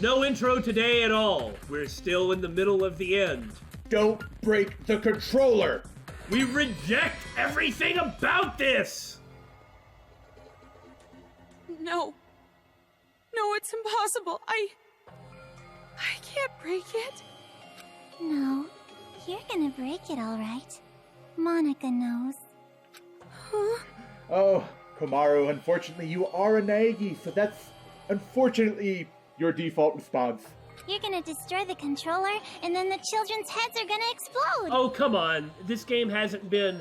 No intro today at all. We're still in the middle of the end. Don't break the controller! We reject everything about this! No. No, it's impossible. I can't break it. No, you're gonna break it all right. Monaca knows. Huh? Oh, Komaru, unfortunately you are a Naegi, so that's unfortunately your default response. You're gonna destroy the controller, and then the children's heads are gonna explode! Oh, come on. This game hasn't been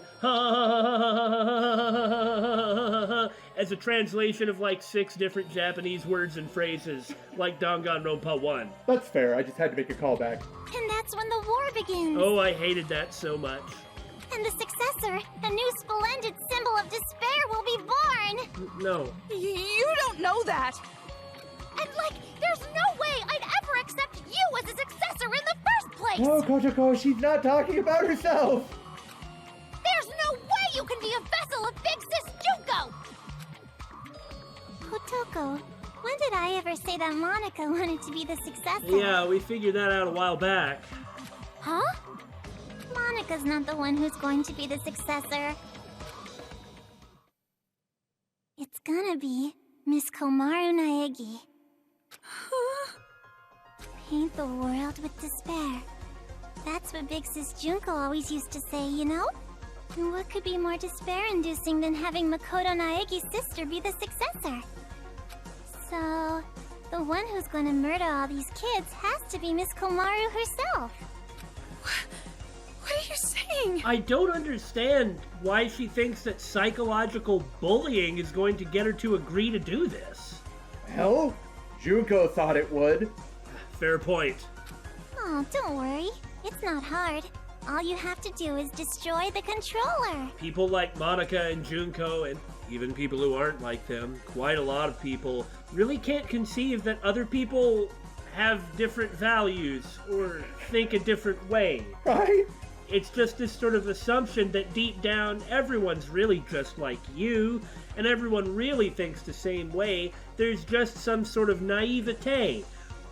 as a translation of like 6 different Japanese words and phrases, like Danganronpa 1. That's fair, I just had to make a callback. And that's when the war begins! Oh, I hated that so much. And the successor, a new splendid symbol of despair, will be born! No. You don't know that! And there's no way I'd ever accept you as a successor in the first place! Oh, Kojako, she's not talking about herself! There's no way you can be a vessel of Big Sis Junko! Kotoko, when did I ever say that Monaca wanted to be the successor? Yeah, we figured that out a while back. Huh? Monika's not the one who's going to be the successor. It's gonna be Miss Komaru Naegi. Paint the world with despair. That's what Big Sis Junko always used to say, you know? And what could be more despair-inducing than having Makoto Naegi's sister be the successor? So, the one who's gonna murder all these kids has to be Miss Komaru herself. What are you saying? I don't understand why she thinks that psychological bullying is going to get her to agree to do this. Hell, Junko thought it would. Fair point. Oh, don't worry. It's not hard. All you have to do is destroy the controller. People like Monaca and Junko, and even people who aren't like them, quite a lot of people, really can't conceive that other people have different values or think a different way. Right? It's just this sort of assumption that deep down everyone's really just like you, and everyone really thinks the same way. There's just some sort of naivete,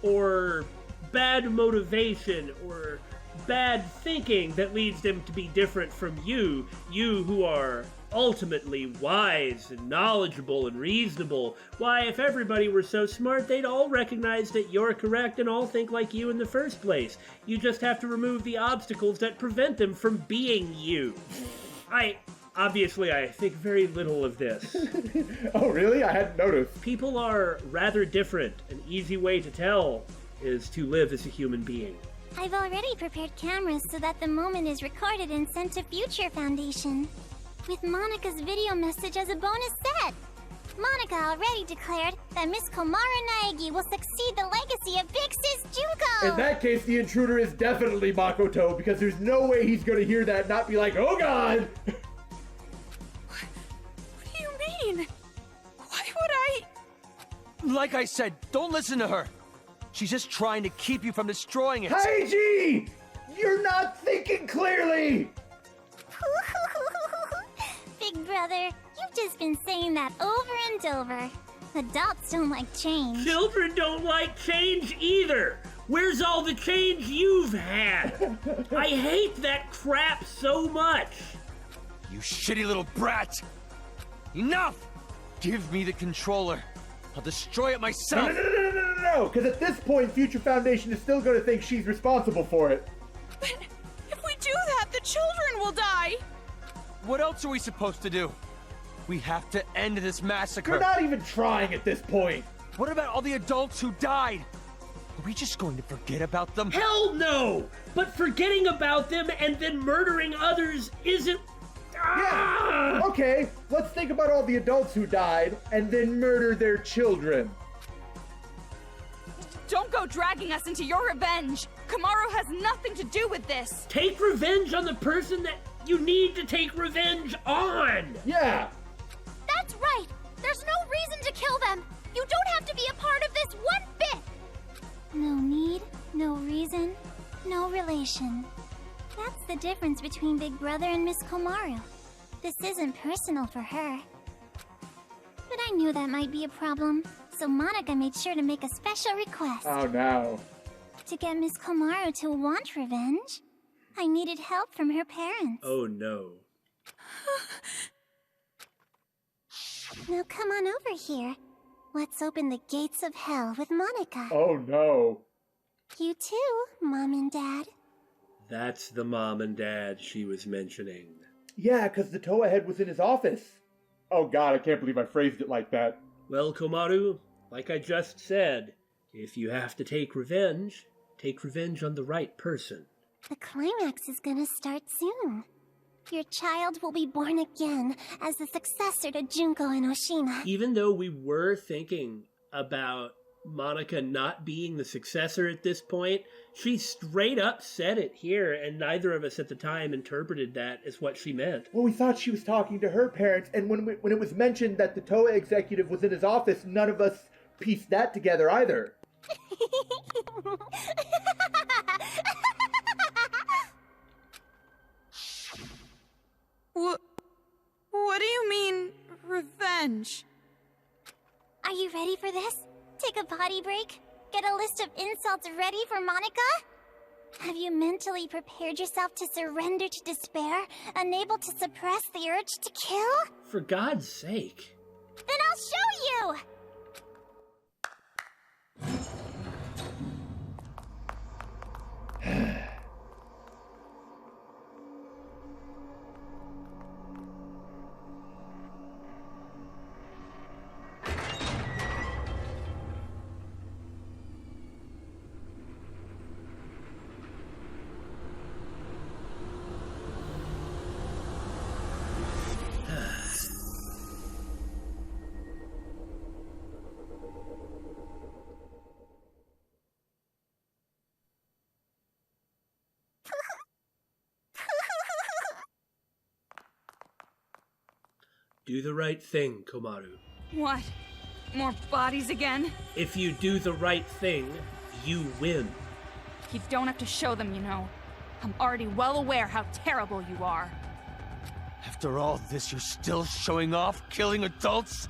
or bad motivation, or bad thinking that leads them to be different from you who are ultimately wise and knowledgeable and reasonable. Why, if everybody were so smart, they'd all recognize that you're correct and all think like you in the first place. You just have to remove the obstacles that prevent them from being you. Obviously, I think very little of this. Oh, really? I hadn't noticed. People are rather different. An easy way to tell is to live as a human being. I've already prepared cameras so that the moment is recorded and sent to Future Foundation, with Monika's video message as a bonus set. Monaca already declared that Miss Komaru Naegi will succeed the legacy of Big Sis Junko! In that case, the intruder is definitely Makoto, because there's no way he's gonna hear that and not be like, oh god! What do you mean? Why would I? Like I said, don't listen to her. She's just trying to keep you from destroying it. Heiji! You're not thinking clearly! Big brother, you've just been saying that over and over. Adults don't like change. Children don't like change either! Where's all the change you've had? I hate that crap so much! You shitty little brat! Enough! Give me the controller. I'll destroy it myself. No, because at this point, Future Foundation is still gonna think she's responsible for it. But if we do that, the children will die! What else are we supposed to do? We have to end this massacre. You're not even trying at this point. What about all the adults who died? Are we just going to forget about them? Hell no! But forgetting about them and then murdering others isn't... Yeah. Okay, let's think about all the adults who died and then murder their children. Don't go dragging us into your revenge! Komaru has nothing to do with this! Take revenge on the person that you need to take revenge on! Yeah! That's right! There's no reason to kill them! You don't have to be a part of this one bit! No need, no reason, no relation. That's the difference between Big Brother and Miss Komaru. This isn't personal for her. But I knew that might be a problem, so Monaca made sure to make a special request. Oh no. To get Miss Komaru to want revenge, I needed help from her parents. Oh no. Now come on over here. Let's open the gates of hell with Monaca. Oh no. You too, Mom and Dad. That's the mom and dad she was mentioning. Yeah, 'cause the Toa head was in his office. Oh god, I can't believe I phrased it like that. Well, Komaru, like I just said, if you have to take revenge on the right person. The climax is gonna start soon. Your child will be born again as the successor to Junko and Oshima. Even though we were thinking about Monaca not being the successor at this point, she straight up said it here, and neither of us at the time interpreted that as what she meant. Well, we thought she was talking to her parents, and when it was mentioned that the Toa executive was in his office, none of us pieced that together either. What do you mean, revenge? Are you ready for this? Take a potty break? Get a list of insults ready for Monaca? Have you mentally prepared yourself to surrender to despair, unable to suppress the urge to kill? For God's sake. Then I'll show you! Do the right thing, Komaru. What? More bodies again? If you do the right thing, you win. You don't have to show them, you know. I'm already well aware how terrible you are. After all this, you're still showing off, killing adults?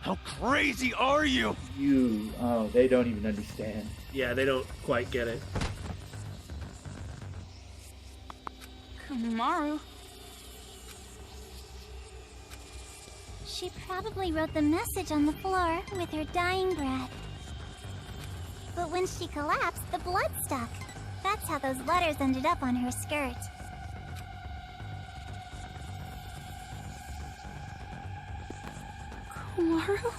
How crazy are you? They don't even understand. Yeah, they don't quite get it. Komaru? She probably wrote the message on the floor with her dying breath. But when she collapsed, the blood stuck. That's how those letters ended up on her skirt. Komaru?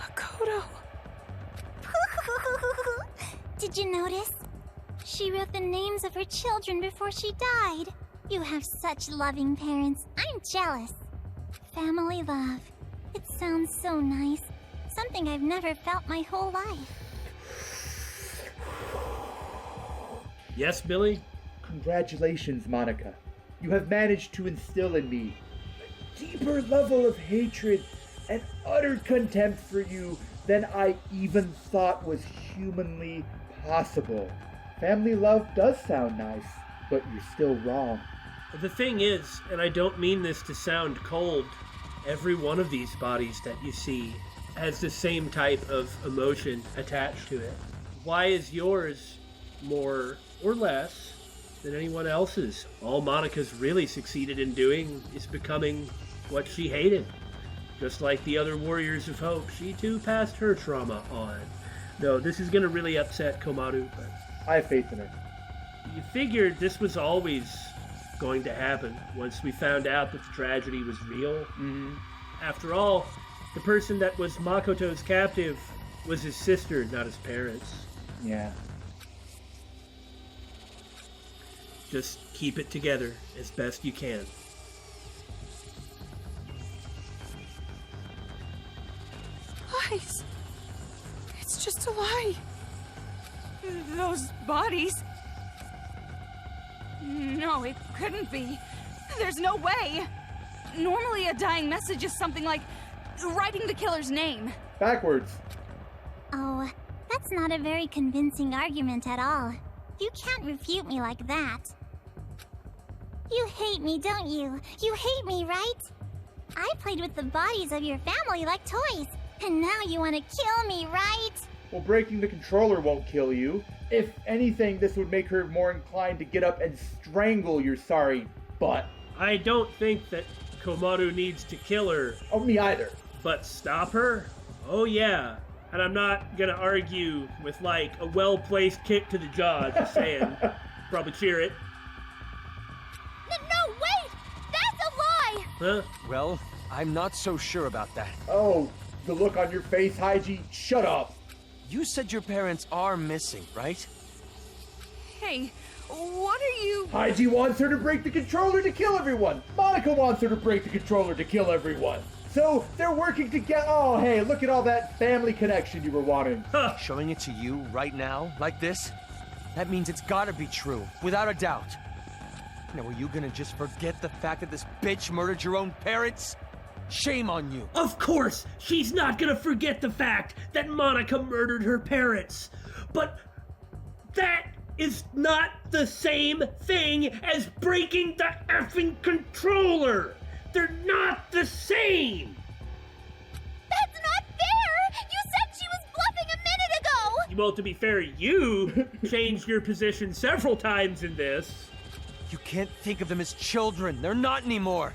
Makoto? Did you notice? She wrote the names of her children before she died. You have such loving parents. I'm jealous. Family love. It sounds so nice. Something I've never felt my whole life. Yes, Billy? Congratulations, Monaca. You have managed to instill in me a deeper level of hatred and utter contempt for you than I even thought was humanly possible. Family love does sound nice, but you're still wrong. The thing is, and I don't mean this to sound cold, every one of these bodies that you see has the same type of emotion attached to it. Why is yours more or less than anyone else's? All Monica's really succeeded in doing is becoming what she hated. Just like the other Warriors of Hope, she too passed her trauma on. No, this is going to really upset Komaru, but I have faith in her. you figured this was always going to happen once we found out that the tragedy was real. Mm-hmm. After all, the person that was Makoto's captive was his sister, not his parents. Yeah. Just keep it together as best you can. Lies. It's just a lie. Those bodies. No, it couldn't be. There's no way. Normally a dying message is something like writing the killer's name. Backwards. Oh, that's not a very convincing argument at all. You can't refute me like that. You hate me, don't you? You hate me, right? I played with the bodies of your family like toys. And now you want to kill me, right? Well, breaking the controller won't kill you. If anything, this would make her more inclined to get up and strangle your sorry butt. I don't think that Komaru needs to kill her, Oh, me either. but stop her? Oh yeah. And I'm not gonna argue with, like, a well-placed kick to the jaw, just saying. Probably cheer it. No, wait! That's a lie! Huh? Well, I'm not so sure about that. Oh, the look on your face, Haiji. Shut up. You said your parents are missing, right? Hey, what are you... Haiji wants her to break the controller to kill everyone. Monaca wants her to break the controller to kill everyone. So they're working together. Oh, hey, look at all that family connection you were wanting. Showing it to you right now, like this? That means it's gotta be true, without a doubt. Now, are you gonna just forget the fact that this bitch murdered your own parents? Shame on you. Of course, she's not gonna forget the fact that Monaca murdered her parents. But that is not the same thing as breaking the effing controller. They're not the same. That's not fair! You said she was bluffing a minute ago! Well, to be fair, you changed your position several times in this. You can't think of them as children. They're not anymore.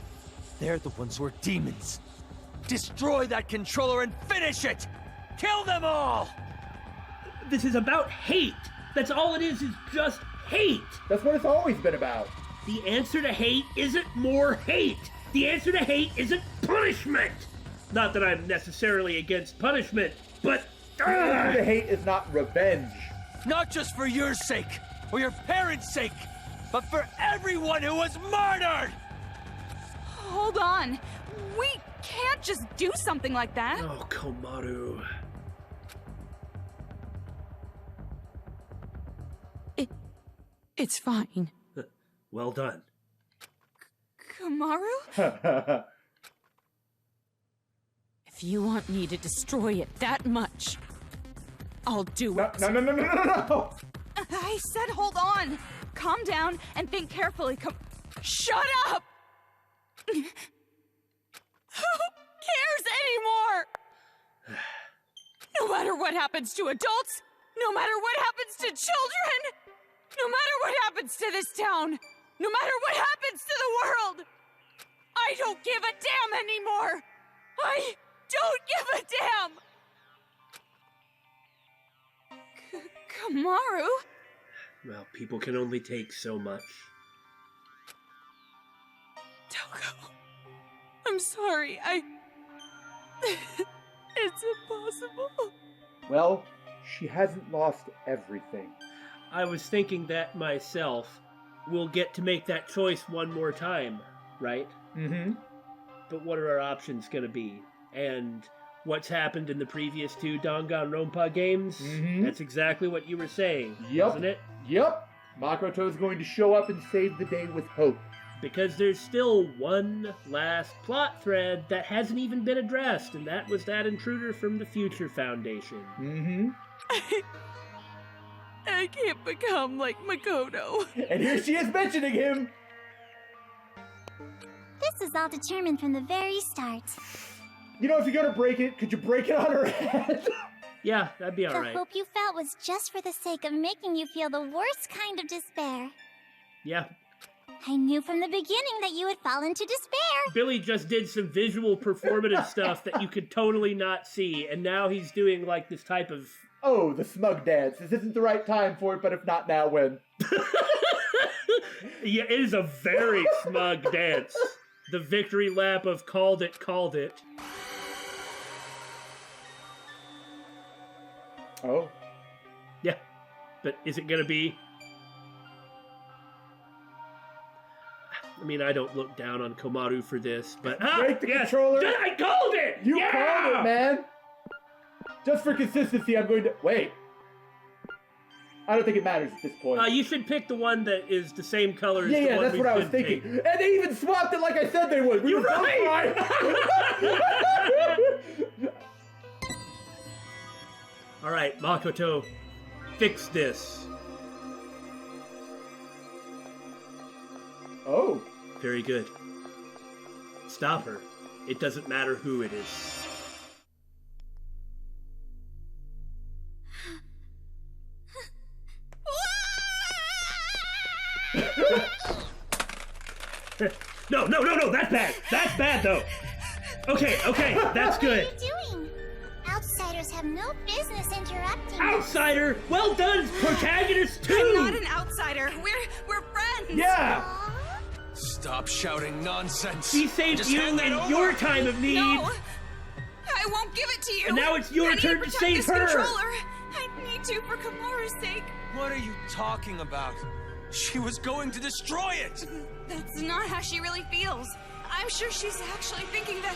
They're the ones who are demons. Destroy that controller and finish it! Kill them all! This is about hate. That's all it is just hate. That's what it's always been about. The answer to hate isn't more hate. The answer to hate isn't punishment. Not that I'm necessarily against punishment, but... The answer to hate is not revenge. Not just for your sake, or your parents' sake, but for everyone who was murdered! Hold on. We can't just do something like that. Oh, Komaru. It's fine. Well done. Komaru? If you want me to destroy it that much, I'll do it. No. I said hold on. Calm down and think carefully. Shut up! Who cares anymore? No matter what happens to adults, no matter what happens to children, no matter what happens to this town, no matter what happens to the world, I don't give a damn anymore. I don't give a damn. Komaru? Well, people can only take so much. Toko, I'm sorry, it's impossible. Well, she hasn't lost everything. I was thinking that myself. We'll get to make that choice one more time, right? Mm-hmm. But what are our options gonna be? And what's happened in the previous two Danganronpa games? Mhm. That's exactly what you were saying, Yep. wasn't it? Yep. Makoto's going to show up and save the day with hope. Because there's still one last plot thread that hasn't even been addressed, and that was that intruder from the Future Foundation. Mm-hmm. I can't become like Makoto. And here she is mentioning him. This is all determined from the very start. You know, if you're gonna break it, could you break it on her head? Yeah, that'd be The alright. hope you felt was just for the sake of making you feel the worst kind of despair. Yeah. I knew from the beginning that you would fall into despair. Billy just did some visual performative stuff that you could totally not see, and now he's doing like this type of... Oh, the smug dance. This isn't the right time for it, but if not now, when? Yeah, it is a very smug dance. The victory lap of called it, called it. Oh. Yeah, but is it gonna be? I mean, I don't look down on Komaru for this, but... Break the yes, controller. I called it! You yeah! called it, man! Just for consistency, I'm going to... Wait. I don't think it matters at this point. You should pick the one that is the same color as yeah, the one that's we've what I was been thinking. taking. And they even swapped it like I said they would. We You're were both right! Alright, Makoto, fix this. Oh. Very good. Stop her. It doesn't matter who it is. No, that's bad. That's bad, though. Okay, that's good. What are you doing? Outsiders have no business interrupting. Outsider! Well done, protagonist too! I'm not an outsider. We're friends. Yeah! Aw. Stop shouting nonsense. She saved Just you hand that in over. your time of need. No, I won't give it to you. And now it's your I need turn to protect save this her. Controller. I need to for Kamaru's sake. What are you talking about? She was going to destroy it! That's not how she really feels. I'm sure she's actually thinking that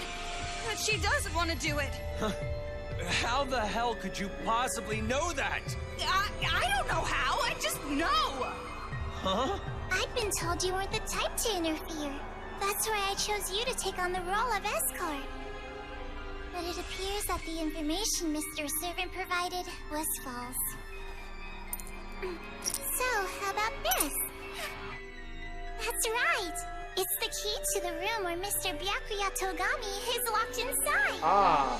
she does want to do it. How the hell could you possibly know that? I don't know how. I just know. Huh? I've been told you weren't the type to interfere. That's why I chose you to take on the role of escort. But it appears that the information Mr. Servant provided was false. So, how about this? That's right! It's the key to the room where Mr. Byakuya Togami is locked inside! Ah.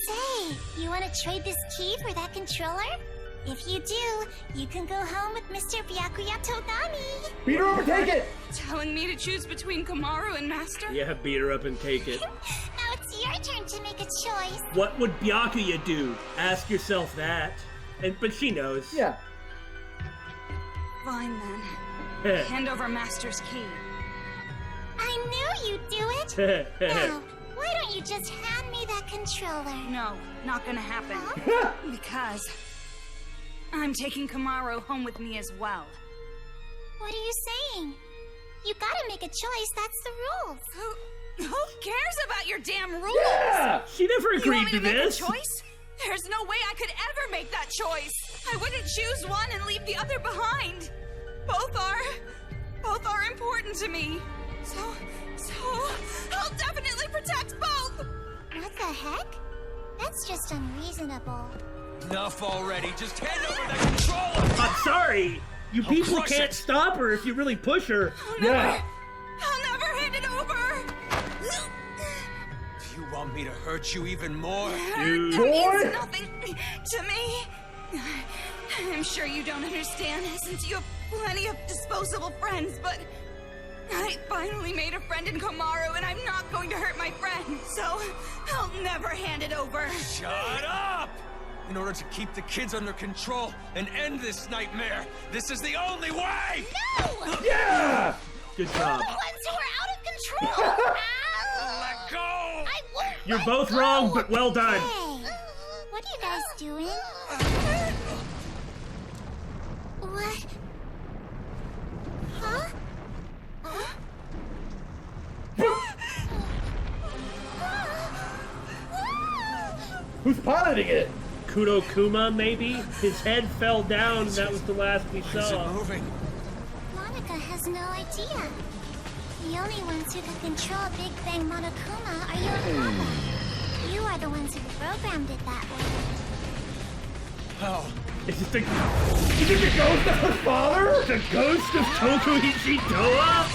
Say, you want to trade this key for that controller? If you do, you can go home with Mr. Byakuya Togami! Beat her up and take it! Telling me to choose between Kamaru and Master? Yeah, beat her up and take it. Now it's your turn to make a choice. What would Byakuya do? Ask yourself that. But she knows. Yeah. Fine then. Hand over Master's key. I knew you'd do it! Now, why don't you just hand me that controller? No, not gonna happen. Huh? Because I'm taking Kamaru home with me as well. What are you saying? You gotta make a choice, that's the rules. Who cares about your damn rules? Yeah! She never You agreed want me to to make this. a choice? There's no way I could ever make that choice. I wouldn't choose one and leave the other behind. Both are important to me. So I'll definitely protect both. What the heck? That's just unreasonable. Enough already. Just hand over that controller! I'm sorry. You I'll people crush can't it. stop her if you really push her. Yeah! I'll never hand it over. Do you want me to hurt you even more? That Boy! means nothing to me. I'm sure you don't understand since you have plenty of disposable friends, but I finally made a friend in Kamaru and I'm not going to hurt my friend, so I'll never hand it over. Shut up! In order to keep the kids under control and end this nightmare, this is the only way! No! Yeah! Good We're job. the ones who are out of control! Ow! Let go! I won't You're let both go! wrong, but well done. Hey, what are you guys doing? What? Huh? Who's piloting it? Shirokuma, maybe? His head fell down. That was the last we Is it saw. moving? Monica has no idea. The only ones who can control Big Bang Monokuma are you and Papa. You are the ones who programmed it that way. How? Is it the Is it the ghost of her father? the ghost of Tokuichi Toa?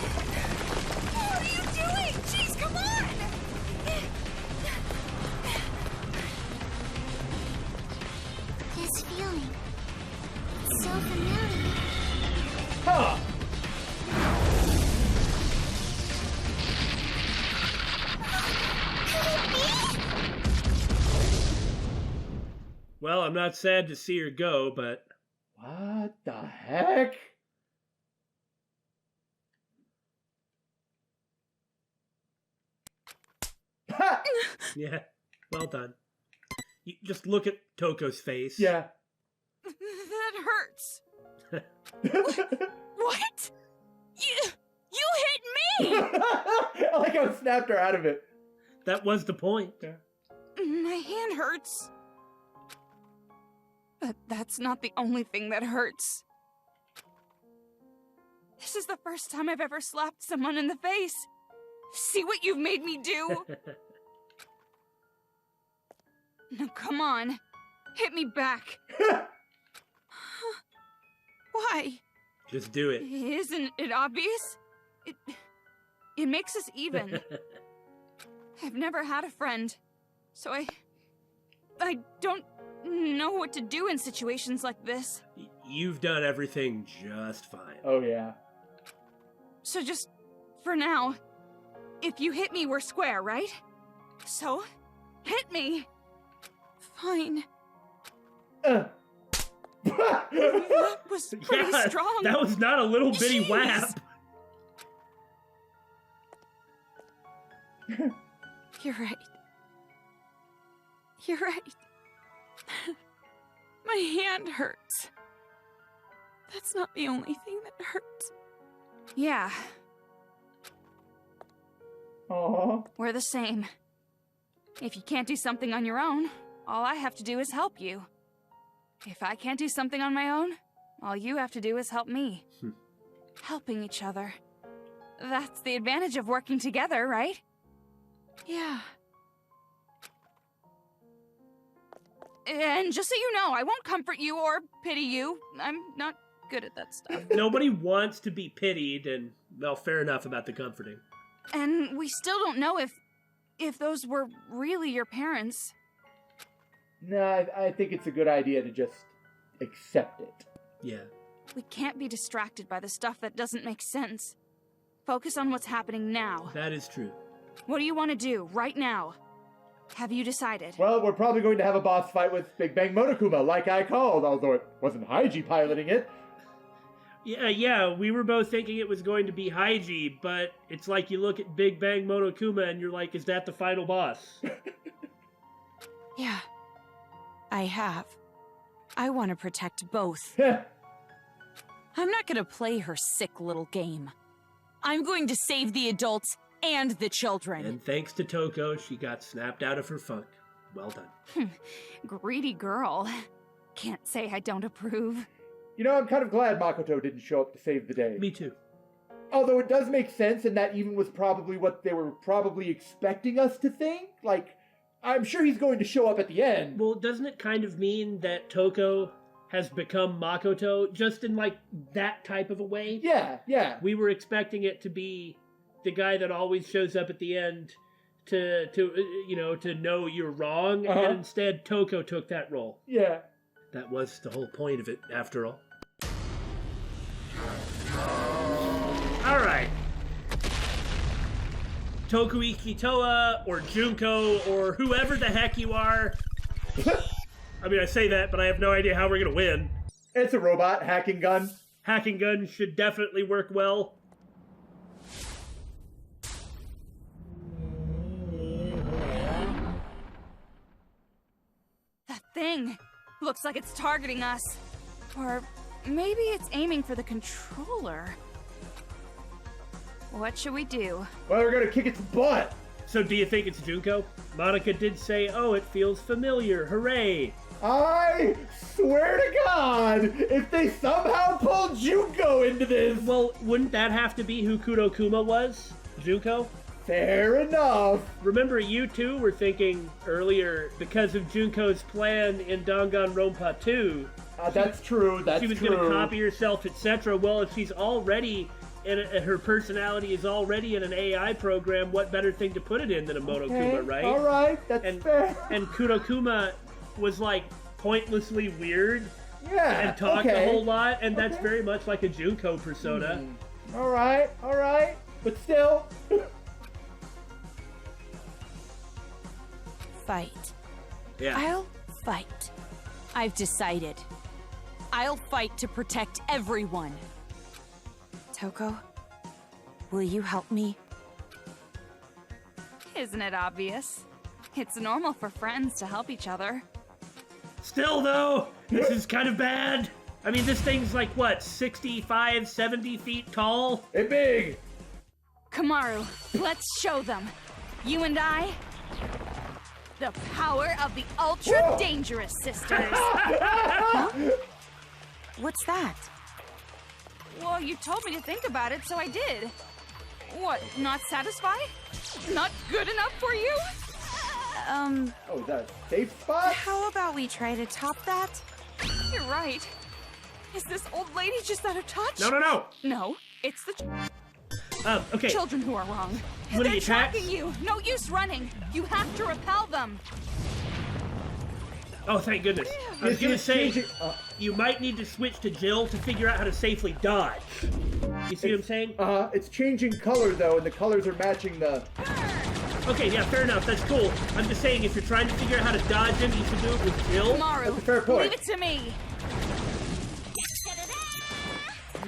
What are you doing? Jeez, come on! This feeling. It's so familiar. Huh! Could it be? Well, I'm not sad to see her go, but What the heck? Ha! yeah, well done. You just look at Toko's face. Yeah. That hurts. What? You hit me! I like how it snapped her out of it. That was the point. My hand hurts. But that's not the only thing that hurts. This is the first time I've ever slapped someone in the face. See what you've made me do? Now come on. Hit me back. Why? Just do it. Isn't it obvious? It makes us even. I've never had a friend, so I don't know what to do in situations like this. You've done everything just fine. Oh, yeah. So just, for now, if you hit me, we're square, right? So, hit me. Fine. That was pretty strong. That was not a little bitty whap. You're right. You're right. My hand hurts. That's not the only thing that hurts. Yeah. Aww. We're the same. If you can't do something on your own, all I have to do is help you. If I can't do something on my own, all you have to do is help me. Helping each other. That's the advantage of working together, right? Yeah. And just so you know, I won't comfort you or pity you. I'm not good at that stuff. Nobody wants to be pitied, and, well, fair enough about the comforting. And we still don't know if those were really your parents. No, I think it's a good idea to just accept it. Yeah. We can't be distracted by the stuff that doesn't make sense. Focus on what's happening now. That is true. What do you want to do, right now? Have you decided? Well, we're probably going to have a boss fight with Big Bang Monokuma, like I called, although it wasn't Haiji piloting it. Yeah, we were both thinking it was going to be Haiji, but it's like you look at Big Bang Monokuma and you're like, is that the final boss? Yeah. I have. I want to protect both. I'm not going to play her sick little game. I'm going to save the adults and the children. And thanks to Toko, she got snapped out of her funk. Well done. Greedy girl. Can't say I don't approve. You know, I'm kind of glad Makoto didn't show up to save the day. Me too. Although it does make sense, and that even was probably what they were probably expecting us to think. Like, I'm sure he's going to show up at the end. Well, doesn't it kind of mean that Toko has become Makoto, just in, like, that type of a way? Yeah. We were expecting it to be the guy that always shows up at the end to know you're wrong, and instead Toko took that role. Yeah. That was the whole point of it, after all. Alright. Tokuiki Toa, or Junko, or whoever the heck you are. I mean, I say that, but I have no idea how we're gonna win. It's a robot hacking gun. Hacking gun should definitely work well. That thing looks like it's targeting us. Or maybe it's aiming for the controller. What should we do? Well, we're gonna kick its butt. So do you think it's Junko? Monica did say, oh, it feels familiar, hooray! I swear to God, if they somehow pull Junko into this... Well, wouldn't that have to be who Kurokuma was? Junko? Fair enough. Remember, you two were thinking earlier, because of Junko's plan in Danganronpa 2... That's true, she was going to copy herself, etc. Well, if she's already... and her personality is already in an AI program, what better thing to put it in than a Monokuma, right? Alright, that's fair. And Kurokuma was, like, pointlessly weird. Yeah, and talked a whole lot, and that's very much like a Junko persona. Alright. But still... Fight. Yeah. I'll fight. I've decided. I'll fight to protect everyone. Toko, will you help me? Isn't it obvious? It's normal for friends to help each other. Still, though, this is kind of bad. I mean, this thing's like, what, 65, 70 feet tall? Hey, big! Kamaru, let's show them. You and I, the power of the ultra-dangerous sisters. Huh? What's that? Well, you told me to think about it, so I did. What, not satisfied? Not good enough for you? Oh, is that a safe spot? How about we try to top that? You're right. Is this old lady just out of touch? No. No, it's the... Okay. Children who are wrong. You wanna They're get attacked? tracking you. No use running. You have to repel them. Oh, thank goodness. I was gonna say, changing- you might need to switch to Jill to figure out how to safely dodge. You see what I'm saying? It's changing color though, and the colors are matching the. Okay, yeah, fair enough. That's cool. I'm just saying, if you're trying to figure out how to dodge him, you should do it with Jill. Maru, That's a fair point. leave it to me.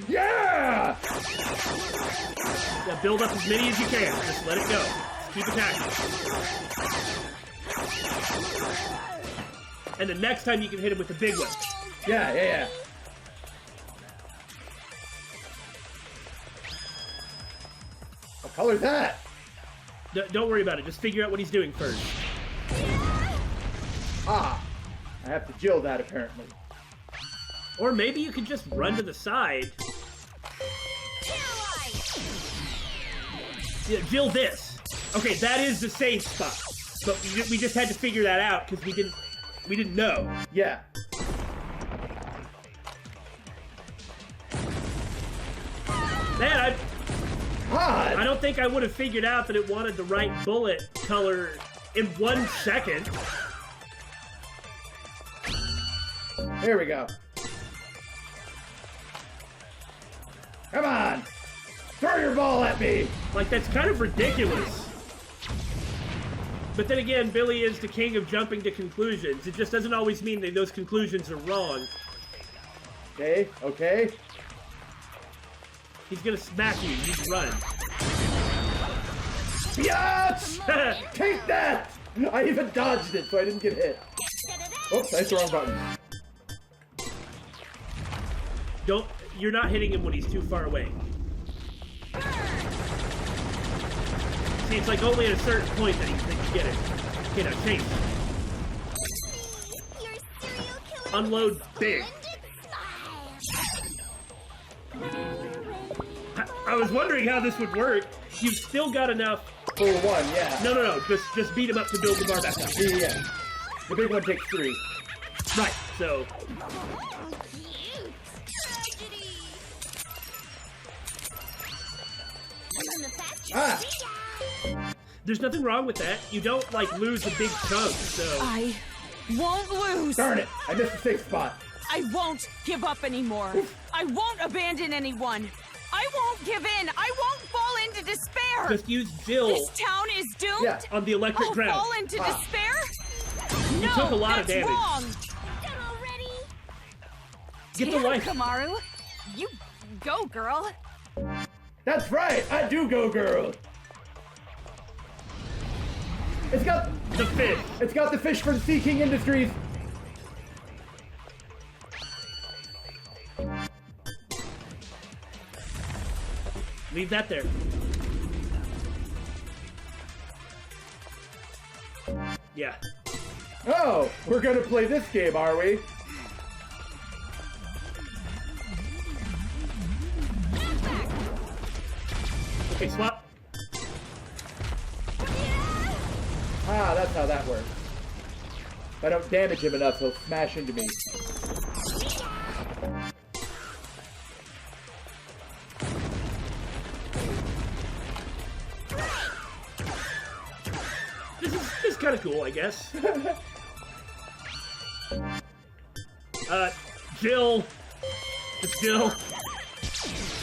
Yeah! Yeah, build up as many as you can. Just let it go. Just keep attacking. And the next time you can hit him with the big one. Yeah. What color's that? Don't worry about it. Just figure out what he's doing first. I have to Jill that apparently. Or maybe you could just run to the side. Yeah, Jill this. Okay, that is the safe spot. But we just had to figure that out because we didn't know. Yeah. Man, Hot! I don't think I would have figured out that it wanted the right bullet color in 1 second. Here we go. Come on! Throw your ball at me! Like, that's kind of ridiculous. But then again, Billy is the king of jumping to conclusions. It just doesn't always mean that those conclusions are wrong. Okay. He's gonna smack you. You run. Yes! Take that! I even dodged it so I didn't get hit. Oops, I hit the wrong button. You're not hitting him when he's too far away. See, it's like only at a certain point that you get it. Okay, now change. Unload big. I was wondering how this would work. You've still got enough. For one, yeah. No. Just beat him up to build the bar back up. Yeah. The big one takes 3. Right, so. There's nothing wrong with that. You don't, like, lose a big chunk, so. I won't lose. Darn it! I missed the safe spot. I won't give up anymore. I won't abandon anyone. I won't give in. I won't fall into despair. Just use Jill. This town is doomed. Yeah. On the electric I'll ground. fall into despair. No, took a lot of that's damage. wrong. Get the life. Kamaru. You go, girl. That's right! I do go, girl! It's got The fish. It's got the fish from Sea King Industries. Leave that there. Yeah. Oh, we're gonna play this game, are we? Okay, swap. That's how that works. If I don't damage him enough, he'll smash into me. This is kind of cool, I guess. Jill. Just Jill.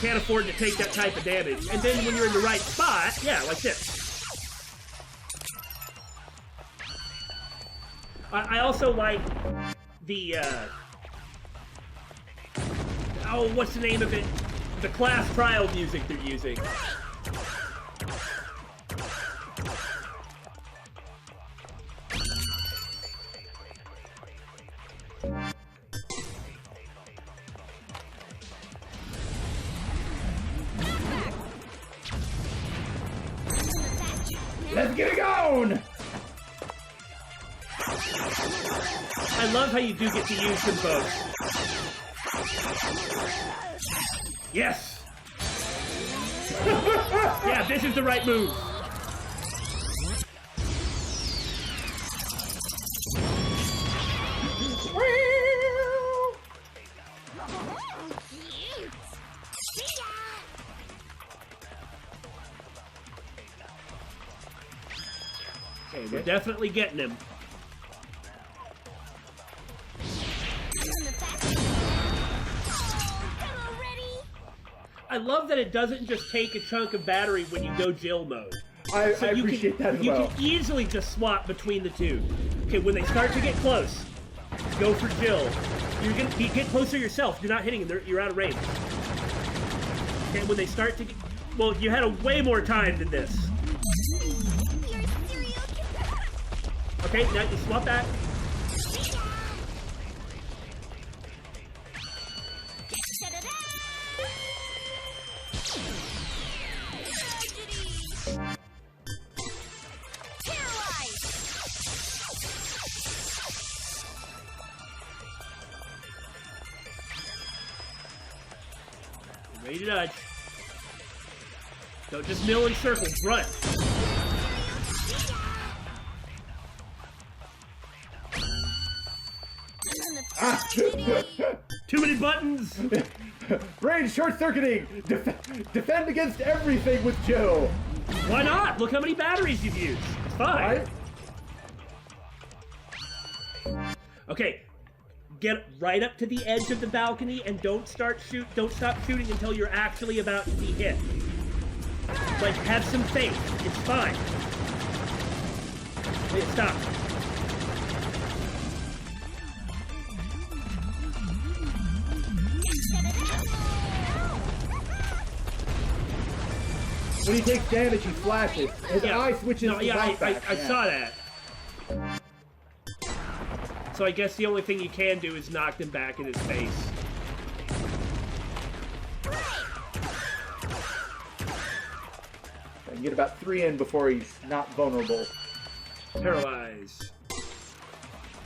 Can't afford to take that type of damage. And then when you're in the right spot, yeah, like this. I also like the, oh, what's the name of it? The class trial music they're using. Let's get it going! I love how you do get to use them both. Yes! Yeah, this is the right move. Okay, we're definitely getting him. I love that it doesn't just take a chunk of battery when you go Jill mode. I appreciate that as well. You can easily just swap between the two. Okay, when they start to get close, go for Jill. You get closer yourself. You're not hitting them. You're out of range. Okay, when they start to get... Well, you had a way more time than this. Okay, now you swap back. Ready to dodge. Don't just mill in circles, run. Too many buttons! Range short-circuiting! Defend against everything with Jill! Why not? Look how many batteries you've used. It's fine. Right? Okay. Get right up to the edge of the balcony and don't stop shooting until you're actually about to be hit. Like, have some faith. It's fine. Wait, stop. When he takes damage, he flashes. His eye switches to back. I saw that. So I guess the only thing you can do is knock them back in his face. I can get about 3 in before he's not vulnerable. Paralyze.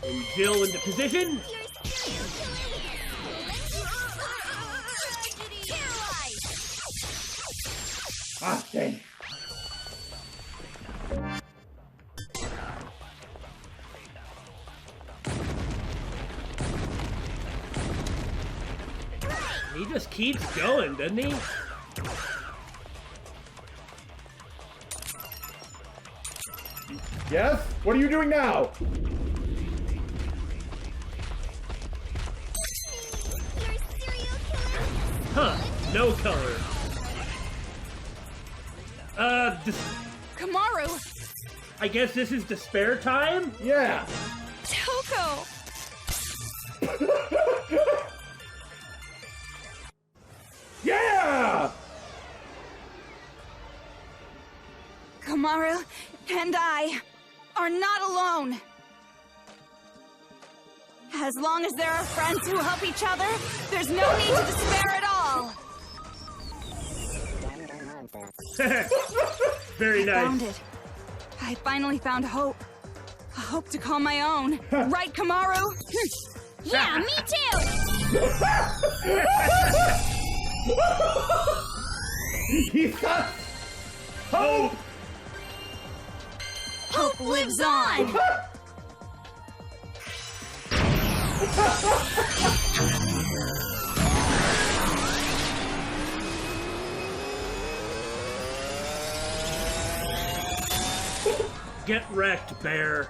And Jill into position. Ah, dang. He just keeps going, doesn't he? Yes? What are you doing now? Huh. No color. Kamaru! I guess this is despair time? Yeah. Toko! Yeah! Kamaru and I are not alone. As long as there are friends who help each other, there's no need to despair at all. Very nice. Found it. I finally found hope. A hope to call my own. Right, Kamaru? Yeah, me too! He sucks! Hope! Hope lives on! Get wrecked, bear.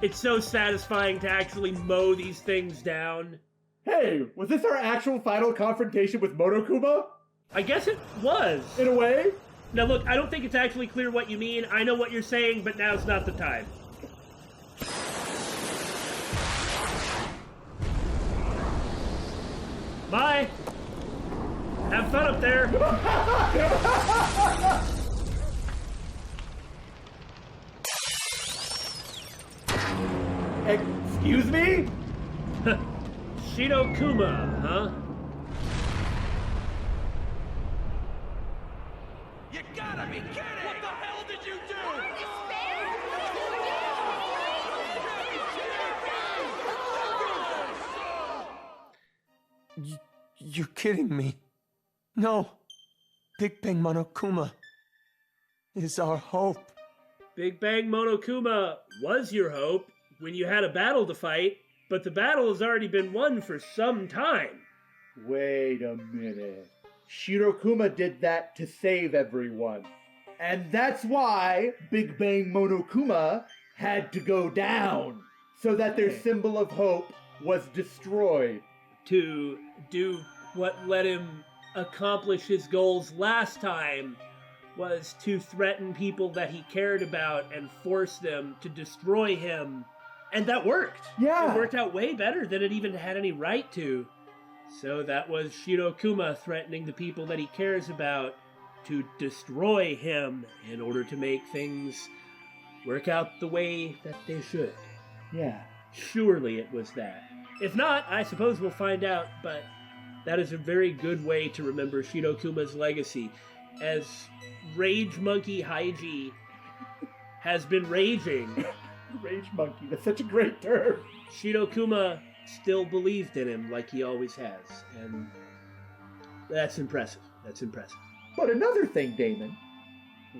It's so satisfying to actually mow these things down. Hey, was this our actual final confrontation with Monokuma? I guess it was. In a way? Now look, I don't think it's actually clear what you mean. I know what you're saying, but now's not the time. Bye. Have fun up there. Excuse me? Shirokuma, huh? You gotta be kidding! What the hell did you do? You're kidding me. No. Big Bang Monokuma is our hope. Big Bang Monokuma was your hope when you had a battle to fight, but the battle has already been won for some time. Wait a minute. Shirokuma did that to save everyone. And that's why Big Bang Monokuma had to go down, so that their symbol of hope was destroyed. To do what let him accomplish his goals last time was to threaten people that he cared about and force them to destroy him. And that worked. Yeah. It worked out way better than it even had any right to. So that was Shirokuma threatening the people that he cares about to destroy him in order to make things work out the way that they should. Yeah. Surely it was that. If not, I suppose we'll find out, but that is a very good way to remember Shirokuma's legacy. As Rage Monkey Haiji has been raging, Rage Monkey, that's such a great term. Shirokuma still believed in him like he always has, and that's impressive. That's impressive. But another thing, Damon,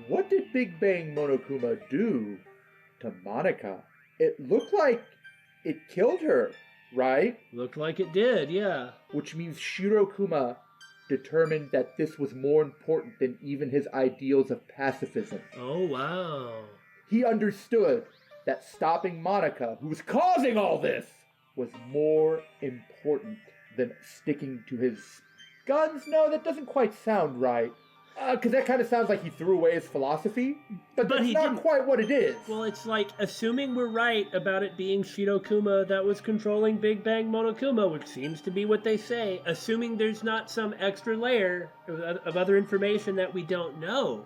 what did Big Bang Monokuma do to Monaca? It looked like it killed her, right? Looked like it did, yeah. Which means Shirokuma determined that this was more important than even his ideals of pacifism. Oh, wow. He understood that stopping Monaca, who was causing all this, was more important than sticking to his guns. No, that doesn't quite sound right. Because that kind of sounds like he threw away his philosophy, but that's not didn't. quite what it is. Well, it's like, assuming we're right about it being Shirokuma that was controlling Big Bang Monokuma, which seems to be what they say, assuming there's not some extra layer of other information that we don't know.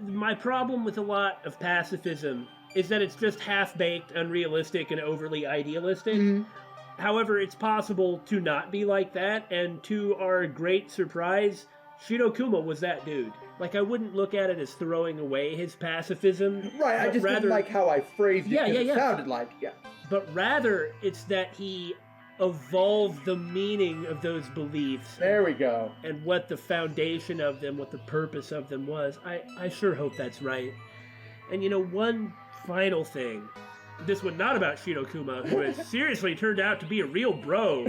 My problem with a lot of pacifism is that it's just half-baked, unrealistic, and overly idealistic. Mm-hmm. However, it's possible to not be like that, and to our great surprise, Shirokuma was that dude. Like, I wouldn't look at it as throwing away his pacifism. Right, I just didn't like how I phrased it, because it sounded like, But rather, it's that he evolved the meaning of those beliefs. There we go. And what the foundation of them, what the purpose of them was. I sure hope that's right. And one final thing. This one not about Shirokuma, who has seriously turned out to be a real bro.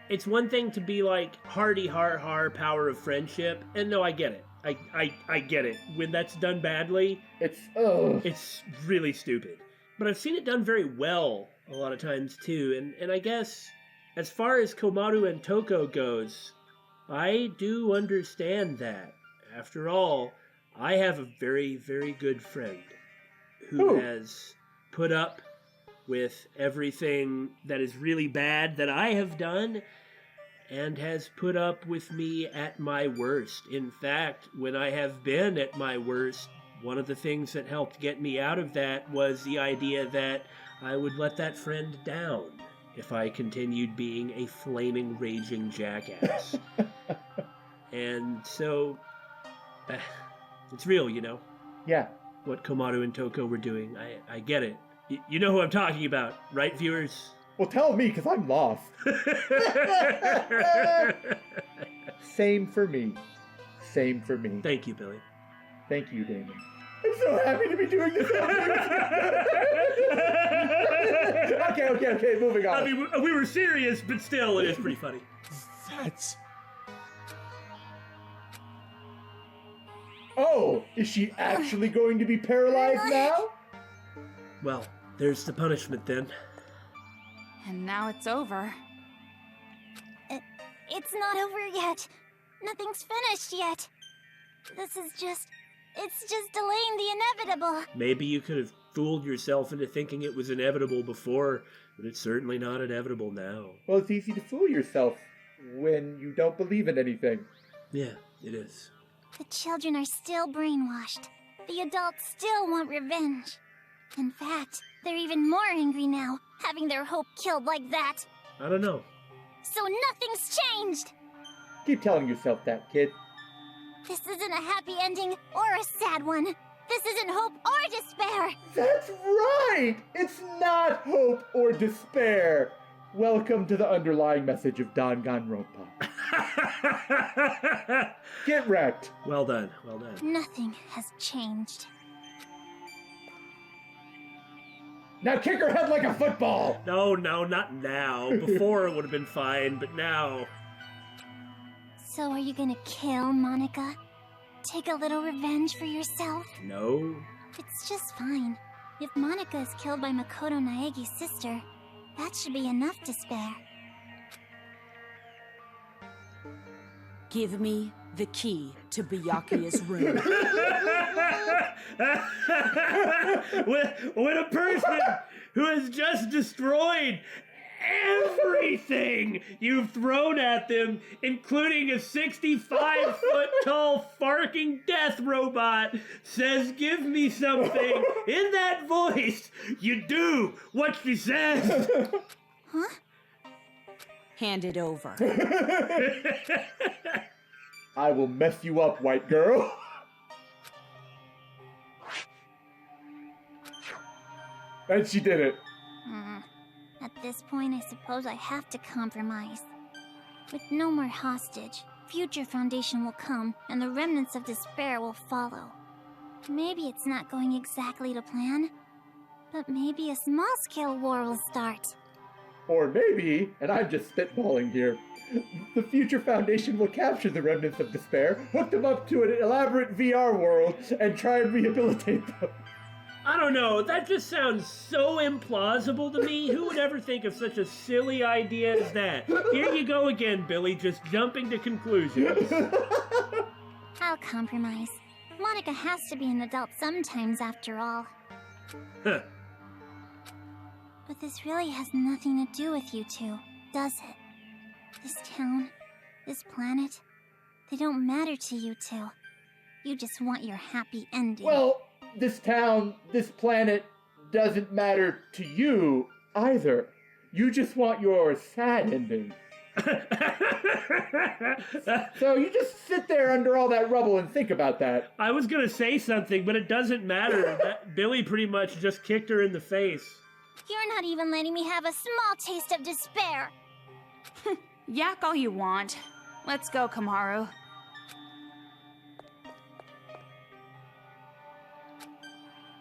It's one thing to be like, hardy har har, power of friendship. And no, I get it. I get it. When that's done badly, it's really stupid. But I've seen it done very well a lot of times too. And I guess as far as Komaru and Toko goes, I do understand that. After all, I have a very, very good friend who has put up with everything that is really bad that I have done, and has put up with me at my worst. In fact, when I have been at my worst, one of the things that helped get me out of that was the idea that I would let that friend down if I continued being a flaming, raging jackass. And so, it's real, Yeah. what Komaru and Toko were doing. I get it. You know who I'm talking about, right, viewers? Well, tell me, because I'm lost. Same for me. Same for me. Thank you, Billy. Thank you, Damon. I'm so happy to be doing this. Okay, moving on. I mean, we were serious, but still, it is pretty funny. That's... Oh, is she actually going to be paralyzed now? Well, there's the punishment then. And now it's over. It's not over yet. Nothing's finished yet. It's just delaying the inevitable. Maybe you could have fooled yourself into thinking it was inevitable before, but it's certainly not inevitable now. Well, it's easy to fool yourself when you don't believe in anything. Yeah, it is. The children are still brainwashed. The adults still want revenge. In fact, they're even more angry now, having their hope killed like that. I don't know. So nothing's changed! Keep telling yourself that, kid. This isn't a happy ending or a sad one. This isn't hope or despair. That's right! It's not hope or despair. Welcome to the underlying message of Danganronpa. Get wrecked. Well done, well done. Nothing has changed. Now kick her head like a football! No, not now. Before it would have been fine, but now... So are you gonna kill Monaca? take a little revenge for yourself? No. It's just fine. If Monaca is killed by Makoto Naegi's sister, that should be enough to spare. Give me the key to Byakuya's room. When a person who has just destroyed everything you've thrown at them, including a 65-foot-tall farking death robot, says, "Give me something," in that voice, you do what she says. Huh? Hand it over. I will mess you up, white girl. And she did it. At this point, I suppose I have to compromise. With no more hostage, future Foundation will come, and the remnants of despair will follow. Maybe it's not going exactly to plan, but maybe a small-scale war will start. Or maybe, and I'm just spitballing here, the future Foundation will capture the remnants of despair, hook them up to an elaborate VR world, and try and rehabilitate them. I don't know, that just sounds so implausible to me. Who would ever think of such a silly idea as that? Here you go again, Billy, just jumping to conclusions. I'll compromise. Monaca has to be an adult sometimes, after all. Huh. But this really has nothing to do with you two, does it? This town, this planet, they don't matter to you two. You just want your happy ending. Well, this town, this planet, doesn't matter to you either. You just want your sad ending. So you just sit there under all that rubble and think about that. I was gonna say something, but it doesn't matter. Billy pretty much just kicked her in the face. You're not even letting me have a small taste of despair. Yak all you want. Let's go, Kamaru.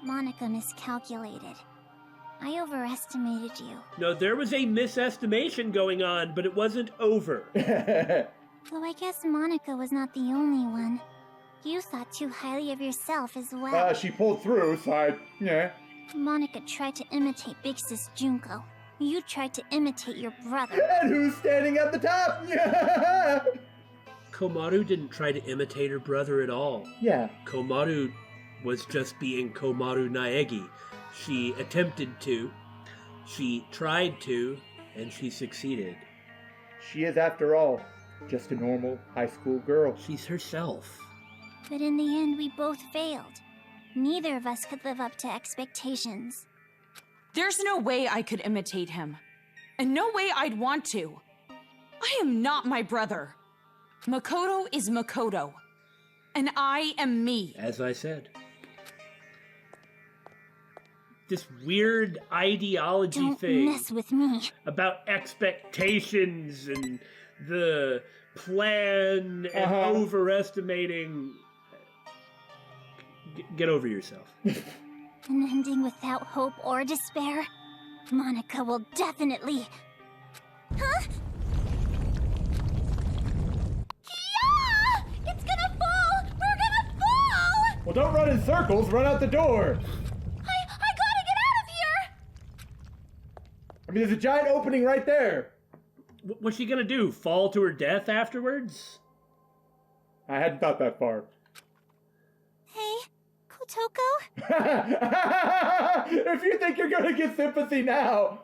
Monaca miscalculated. I overestimated you. No, there was a misestimation going on, but it wasn't over. Though I guess Monaca was not the only one. You thought too highly of yourself as well. She pulled through, so yeah. Monaca tried to imitate Big Sis Junko. You tried to imitate your brother. And who's standing at the top? Komaru didn't try to imitate her brother at all. Yeah. Komaru was just being Komaru Naegi. She attempted to, she tried to, and she succeeded. She is, after all, just a normal high school girl. She's herself. But in the end, we both failed. Neither of us could live up to expectations. There's no way I could imitate him. And no way I'd want to. I am not my brother. Makoto is Makoto. And I am me. As I said. This weird ideology Don't thing mess with me. about expectations and the plan and overestimating. Get over yourself. An ending without hope or despair? Monaca will definitely... Huh? Yeah! It's gonna fall! We're gonna fall! Well, don't run in circles. Run out the door. I gotta get out of here! I mean, there's a giant opening right there. What's she gonna do? Fall to her death afterwards? I hadn't thought that far. Hey, Kotoko? If you think you're gonna get sympathy now.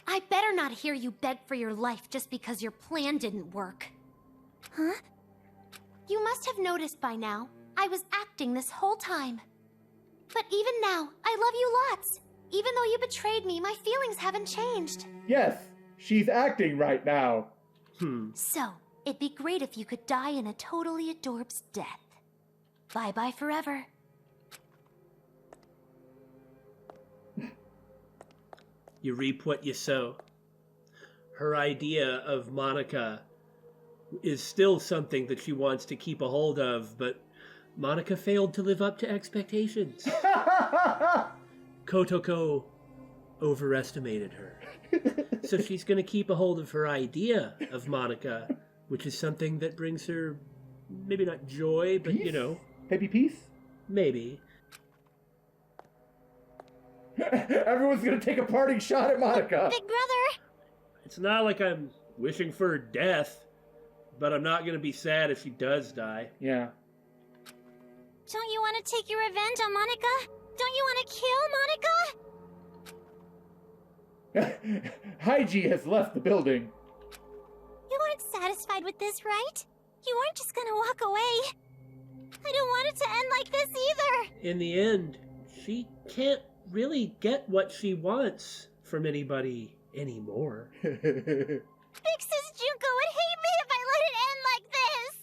I better not hear you beg for your life just because your plan didn't work. Huh? You must have noticed by now, I was acting this whole time. But even now, I love you lots. Even though you betrayed me, my feelings haven't changed. Yes, she's acting right now. So, it'd be great if you could die in a totally adorbs death. Bye-bye forever. You reap what you sow. Her idea of Monaca is still something that she wants to keep a hold of, but Monaca failed to live up to expectations. Kotoko overestimated her. So she's going to keep a hold of her idea of Monaca, which is something that brings her, maybe not joy, but, you know, Maybe peace? Maybe. Everyone's gonna take a parting shot at Monaca. Big brother! It's not like I'm wishing for her death, but I'm not gonna be sad if she does die. Yeah. Don't you want to take your revenge on Monaca? Don't you want to kill Monaca? Haiji has left the building. You weren't satisfied with this, right? You weren't just gonna walk away. I don't want it to end like this either. In the end, she can't really get what she wants from anybody anymore. Big Sis Junko would hate me if I let it end like this.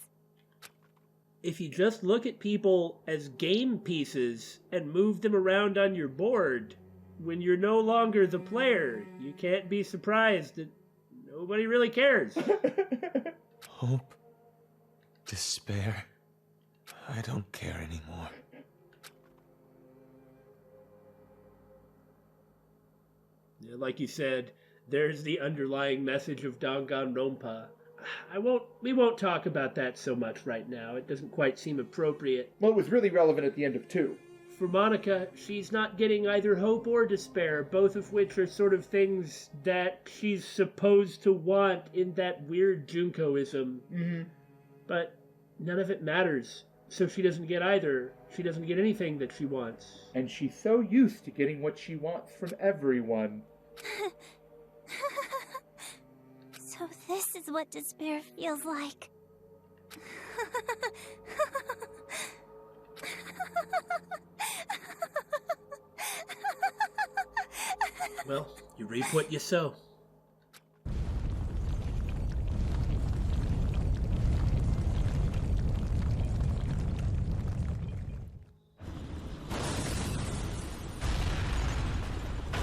If you just look at people as game pieces and move them around on your board, when you're no longer the player, you can't be surprised that nobody really cares. Hope. Despair. I don't care anymore. Like you said, there's the underlying message of Danganronpa. We won't talk about that so much right now. It doesn't quite seem appropriate. Well, it was really relevant at the end of 2. For Monaca, she's not getting either hope or despair, both of which are sort of things that she's supposed to want in that weird Junkoism. Mm-hmm. But none of it matters, so she doesn't get either. She doesn't get anything that she wants. And she's so used to getting what she wants from everyone. So this is what despair feels like. Well, you reap what you sow.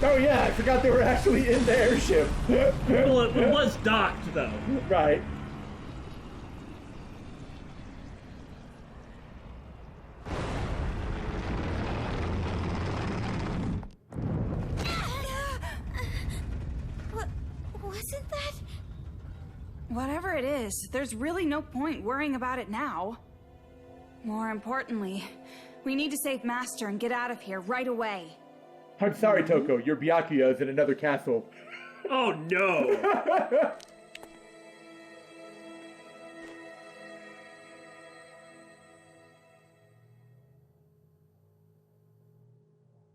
Oh yeah, I forgot they were actually in the airship. Well, it was docked, though. Right. Wasn't that? Whatever it is, there's really no point worrying about it now. More importantly, we need to save Master and get out of here right away. I'm sorry, Toko. Your Byakuya is in another castle. Oh, no!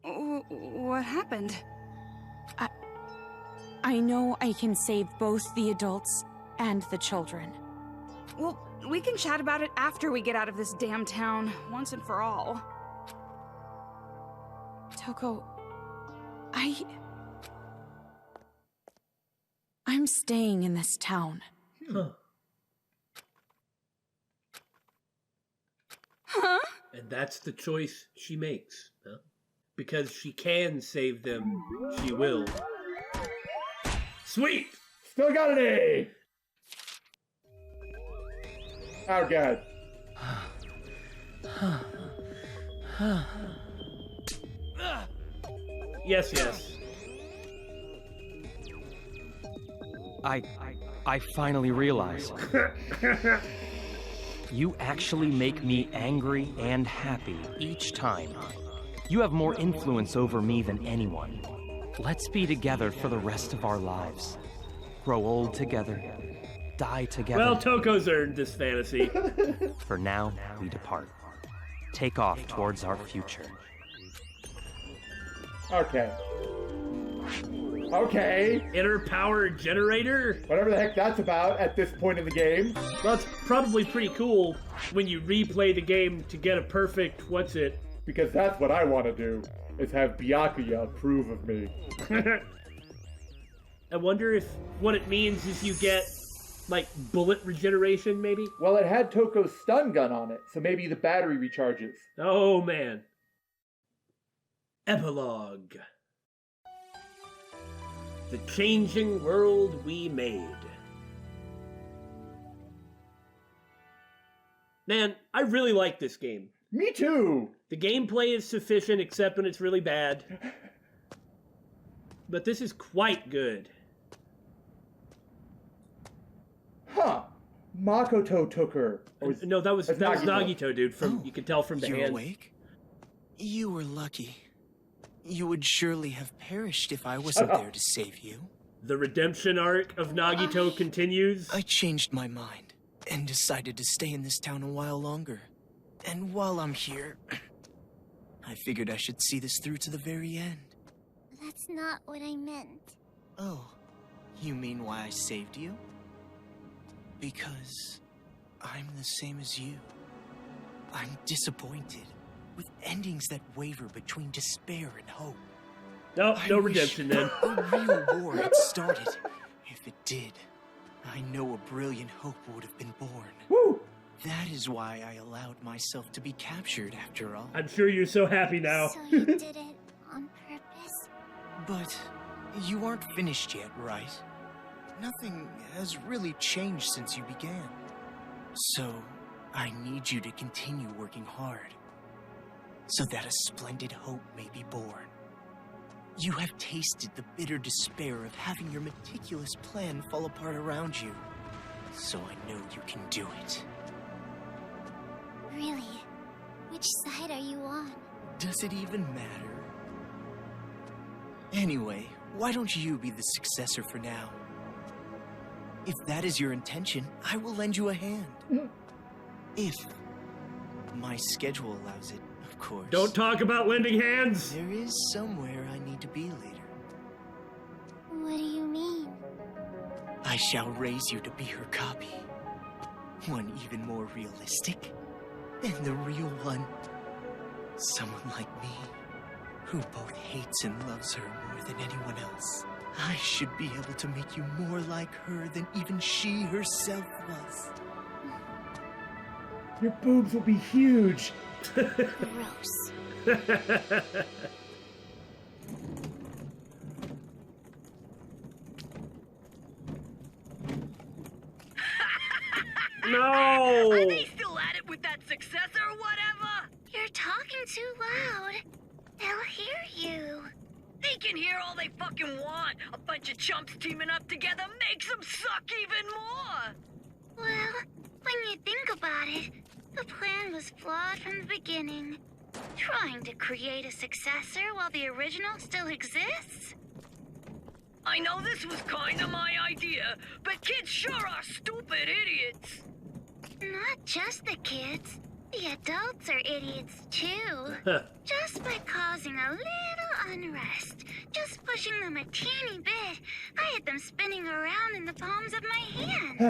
What happened? I know I can save both the adults and the children. Well, we can chat about it after we get out of this damn town, once and for all. Toko, I'm staying in this town. Huh. Huh? And that's the choice she makes, huh? Because she can save them, she will. Sweet! Still got an A! Oh, God. Yes, yes. I finally realize. You actually make me angry and happy each time. You have more influence over me than anyone. Let's be together for the rest of our lives. Grow old together. Die together. Well, Toko's earned this fantasy. For now, we depart. Take off towards our future. Okay. Okay. Inner power generator? Whatever the heck that's about at this point in the game. Well, it's probably pretty cool when you replay the game to get a perfect what's it. Because that's what I want to do, is have Byakuya approve of me. I wonder if what it means is you get, like, bullet regeneration, maybe? Well, it had Toko's stun gun on it, so maybe the battery recharges. Oh, man. Epilogue. The changing world we made. Man, I really like this game. Me too! The gameplay is sufficient except when it's really bad. But this is quite good. Huh. Makoto took her. No, that was Nagito, dude. From you can tell from the You're hand. awake? You were lucky. You would surely have perished if I wasn't there to save you. The redemption arc of Nagito continues. I changed my mind and decided to stay in this town a while longer. And while I'm here, I figured I should see this through to the very end. That's not what I meant. Oh, you mean why I saved you? Because I'm the same as you. I'm disappointed, with endings that waver between despair and hope. No I redemption wish then. a real war had started. If it did, I know a brilliant hope would have been born. Woo! That is why I allowed myself to be captured after all. I'm sure you're so happy now. So you did it on purpose? But you aren't finished yet, right? Nothing has really changed since you began. So, I need you to continue working hard, so that a splendid hope may be born. You have tasted the bitter despair of having your meticulous plan fall apart around you, so I know you can do it. Really? Which side are you on? Does it even matter? Anyway, why don't you be the successor for now? If that is your intention, I will lend you a hand. If my schedule allows it, of course. Don't talk about lending hands. There is somewhere I need to be later. What do you mean? I shall raise you to be her copy. One even more realistic than the real one. Someone like me, who both hates and loves her more than anyone else. I should be able to make you more like her than even she herself was. Your boobs will be huge. Gross. No! Are they still at it with that successor or whatever? You're talking too loud. They'll hear you. They can hear all they fucking want. A bunch of chumps teaming up together makes them suck even more. Well, when you think about it, the plan was flawed from the beginning. Trying to create a successor while the original still exists? I know this was kinda my idea, but kids sure are stupid idiots. Not just the kids. The adults are idiots too. Just by causing a little unrest, just pushing them a teeny bit, I had them spinning around in the palms of my hands.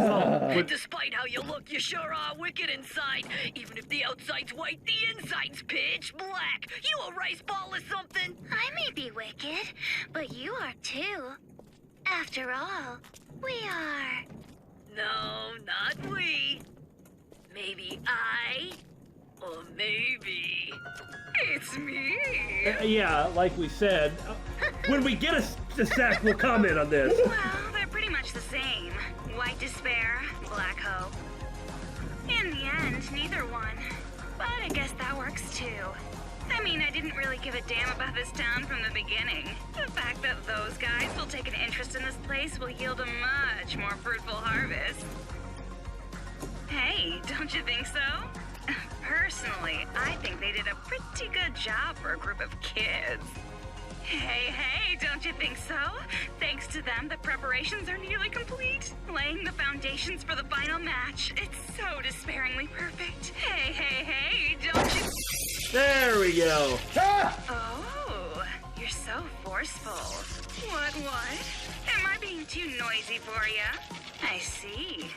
And despite how you look, you sure are wicked inside. Even if the outside's white, the inside's pitch black. You a rice ball or something? I may be wicked, but you are too. After all, we are. No, not we. Maybe I, or maybe it's me. Yeah, like we said, when we get a sack, we'll comment on this. Well, they're pretty much the same. White despair, black hope. In the end, neither one. But I guess that works too. I mean, I didn't really give a damn about this town from the beginning. The fact that those guys will take an interest in this place will yield a much more fruitful harvest. Hey, don't you think so? Personally, I think they did a pretty good job for a group of kids. Hey, don't you think so? Thanks to them, the preparations are nearly complete. Laying the foundations for the final match. It's so despairingly perfect. Hey, don't you... There we go. Oh, you're so forceful. What? Am I being too noisy for you? I see.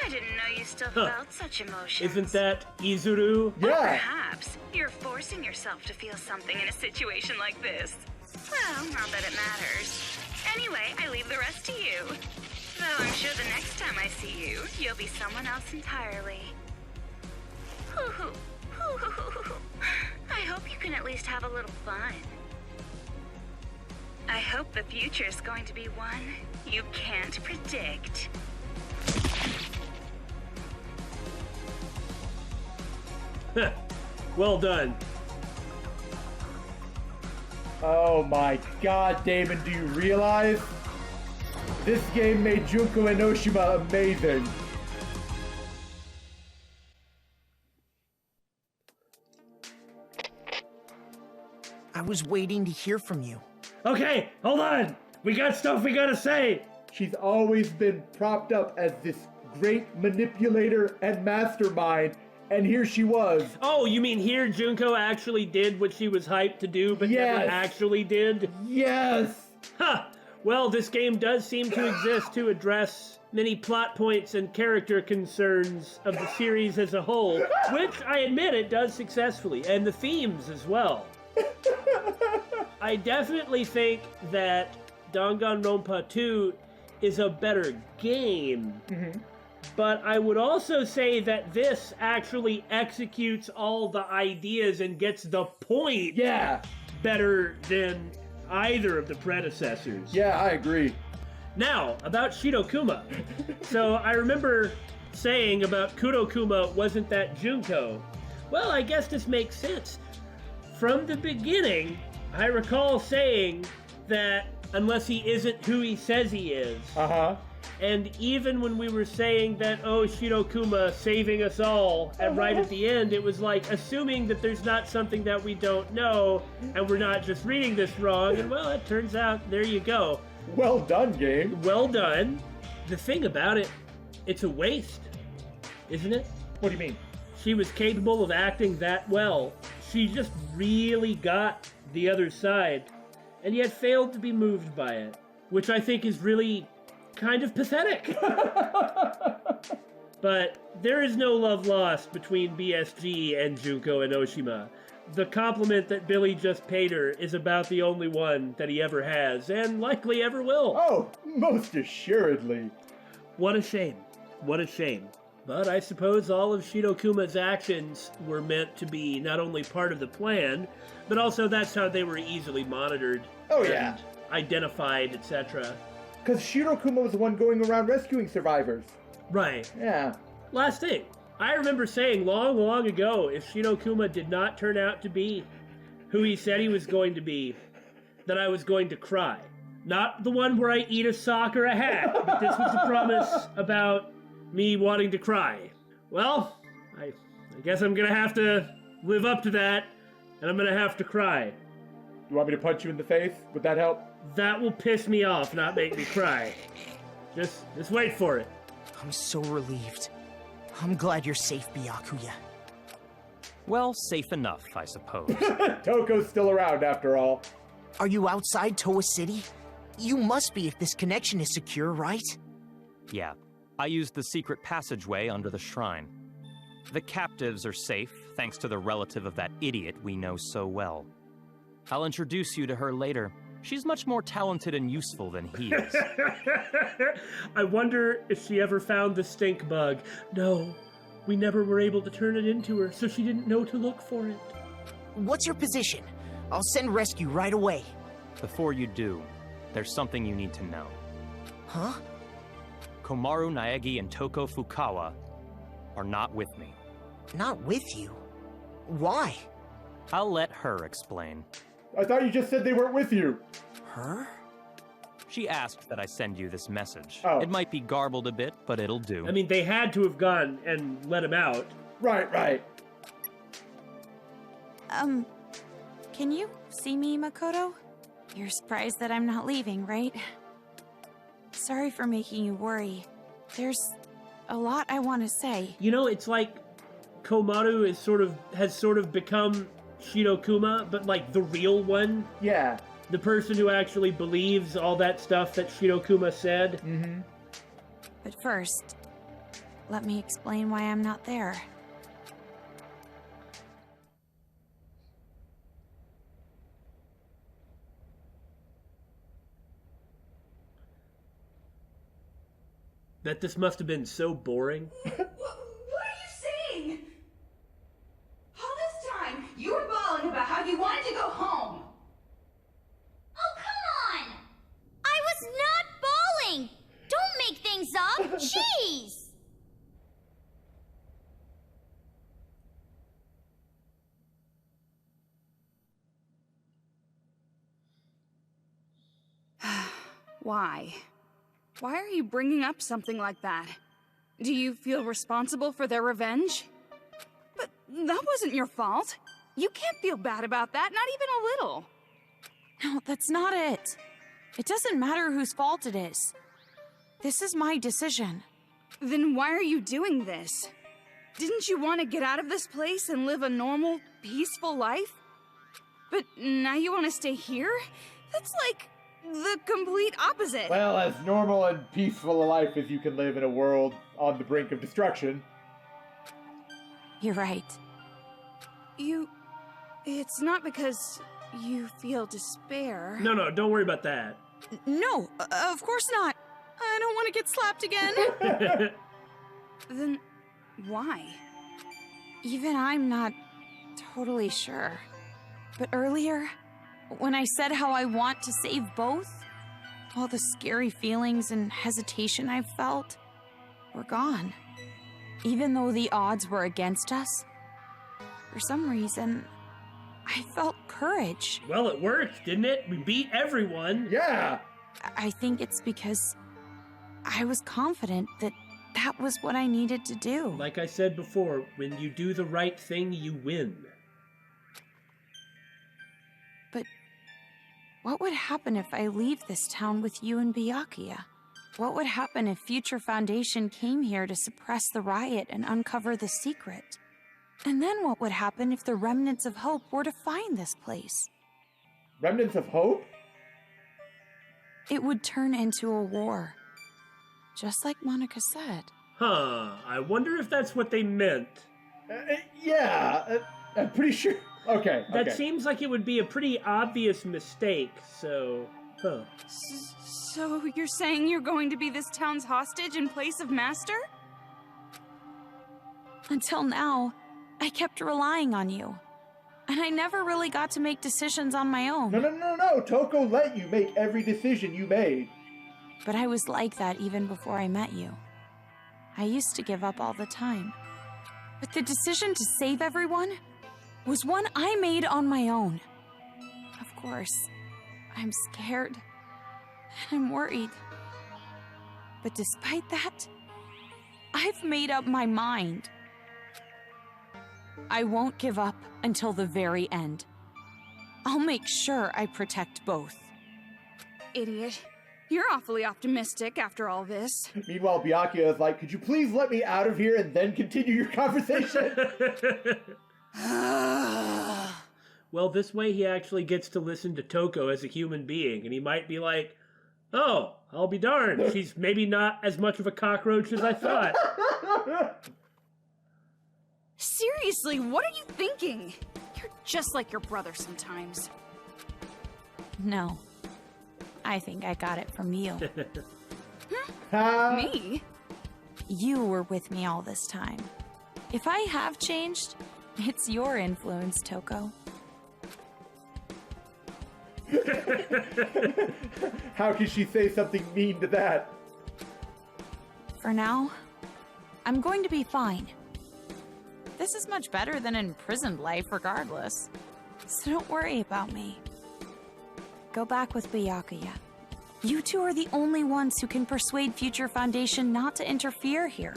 I didn't know you still felt such emotions. Isn't that Izuru? Or perhaps you're forcing yourself to feel something in a situation like this. Well, not that it matters. Anyway, I leave the rest to you. Though I'm sure the next time I see you, you'll be someone else entirely. I hope you can at least have a little fun. I hope the future's going to be one you can't predict. Well done. Oh my god, Damon, do you realize? This game made Junko Enoshima amazing. I was waiting to hear from you. Okay, hold on. We got stuff we gotta say. She's always been propped up as this great manipulator and mastermind, and here she was. Oh, you mean here Junko actually did what she was hyped to do, but never actually did? Yes! Huh! Well, this game does seem to exist to address many plot points and character concerns of the series as a whole, which I admit it does successfully, and the themes as well. I definitely think that Danganronpa 2 is a better game, but I would also say that this actually executes all the ideas and gets the point better than either of the predecessors. Yeah, I agree. Now, about Shirokuma. So I remember saying about Kurokuma wasn't that Junko. Well, I guess this makes sense. From the beginning, I recall saying that unless he isn't who he says he is. And even when we were saying that, oh, Shirokuma saving us all, and right at the end, it was like assuming that there's not something that we don't know, and we're not just reading this wrong, and well, it turns out, there you go. Well done, game. Well done. The thing about it, it's a waste, isn't it? What do you mean? She was capable of acting that well. She just really got the other side, and yet failed to be moved by it, which I think is really kind of pathetic. But there is no love lost between BSG and Junko and Oshima. The compliment that Billy just paid her is about the only one that he ever has, and likely ever will. Oh, most assuredly. What a shame. What a shame. But I suppose all of Shirokuma's actions were meant to be not only part of the plan, but also that's how they were easily monitored. Oh, yeah. Identified, etc. Because Shirokuma was the one going around rescuing survivors. Right. Yeah. Last thing. I remember saying long, long ago, if Shirokuma did not turn out to be who he said he was going to be, that I was going to cry. Not the one where I eat a sock or a hat, but this was a promise about me wanting to cry. Well, I guess I'm gonna have to live up to that, and I'm gonna have to cry. You want me to punch you in the face? Would that help? That will piss me off, not make me cry. Just wait for it. I'm so relieved. I'm glad you're safe, Byakuya. Well, safe enough, I suppose. Toko's still around, after all. Are you outside Toa City? You must be if this connection is secure, right? Yeah. I used the secret passageway under the shrine. The captives are safe, thanks to the relative of that idiot we know so well. I'll introduce you to her later. She's much more talented and useful than he is. I wonder if she ever found the stink bug. No, we never were able to turn it into her, so she didn't know to look for it. What's your position? I'll send rescue right away. Before you do, there's something you need to know. Huh? Komaru Naegi and Toko Fukawa are not with me. Not with you? Why? I'll let her explain. I thought you just said they weren't with you. Her? She asked that I send you this message. Oh. It might be garbled a bit, but it'll do. I mean, they had to have gone and let him out. Right. Can you see me, Makoto? You're surprised that I'm not leaving, right? Sorry for making you worry. There's a lot I want to say. You know, it's like Komaru has sort of become Shirokuma, but like the real one. Yeah. The person who actually believes all that stuff that Shirokuma said. Mm-hmm. But first, let me explain why I'm not there. That this must have been so boring. What are you saying? All this time, you were bawling about how you wanted to go home. Oh, come on! I was not bawling! Don't make things up! Jeez! Why? Why are you bringing up something like that? Do you feel responsible for their revenge? But that wasn't your fault. You can't feel bad about that, not even a little. No, that's not it. It doesn't matter whose fault it is. This is my decision. Then why are you doing this? Didn't you want to get out of this place and live a normal, peaceful life? But now you want to stay here? That's like the complete opposite. Well, as normal and peaceful a life as you can live in a world on the brink of destruction. You're right. It's not because you feel despair. No, don't worry about that. No, of course not. I don't want to get slapped again. Then why? Even I'm not totally sure. But earlier, when I said how I want to save both, all the scary feelings and hesitation I've felt were gone. Even though the odds were against us, for some reason, I felt courage. Well, it worked, didn't it? We beat everyone. Yeah! I think it's because I was confident that that was what I needed to do. Like I said before, when you do the right thing, you win. But what would happen if I leave this town with you and Byakuya? What would happen if Future Foundation came here to suppress the riot and uncover the secret? And then what would happen if the Remnants of Hope were to find this place? Remnants of Hope? It would turn into a war. Just like Monaca said. Huh, I wonder if that's what they meant. Yeah, I'm pretty sure. Okay. That seems like it would be a pretty obvious mistake, so... Huh. So you're saying you're going to be this town's hostage in place of Master? Until now, I kept relying on you. And I never really got to make decisions on my own. No. Toko let you make every decision you made. But I was like that even before I met you. I used to give up all the time. But the decision to save everyone was one I made on my own. Of course, I'm scared. And I'm worried. But despite that, I've made up my mind. I won't give up until the very end. I'll make sure I protect both. Idiot. You're awfully optimistic after all this. Meanwhile, Byakuya is like, could you please let me out of here and then continue your conversation? Well, this way he actually gets to listen to Toko as a human being, and he might be like, oh, I'll be darned, she's maybe not as much of a cockroach as I thought. Seriously, what are you thinking? You're just like your brother sometimes. No. I think I got it from you. Me? You were with me all this time. If I have changed, it's your influence, Toko. How can she say something mean to that? For now, I'm going to be fine. This is much better than imprisoned life regardless. So don't worry about me. Go back with Byakuya. You two are the only ones who can persuade Future Foundation not to interfere here.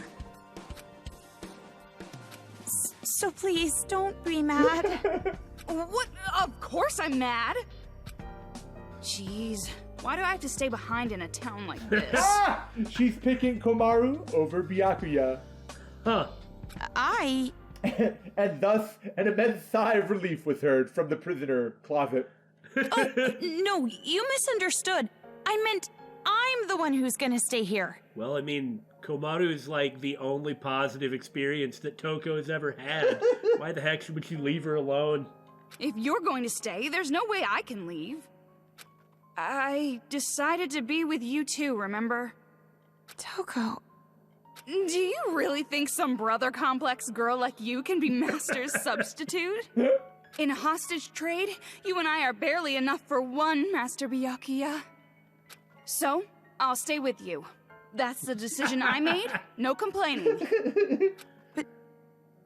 So please, don't be mad. What? Of course I'm mad! Jeez, why do I have to stay behind in a town like this? She's picking Komaru over Byakuya. Huh. And thus, an immense sigh of relief was heard from the prisoner closet. No, you misunderstood. I meant I'm the one who's gonna stay here. Well, I mean, Komaru is like the only positive experience that Toko has ever had. Why the heck would you leave her alone? If you're going to stay, there's no way I can leave. I decided to be with you too, remember? Toko. Do you really think some brother complex girl like you can be Master's substitute? In a hostage trade, you and I are barely enough for one, Master Byakuya. So, I'll stay with you. That's the decision I made, no complaining. But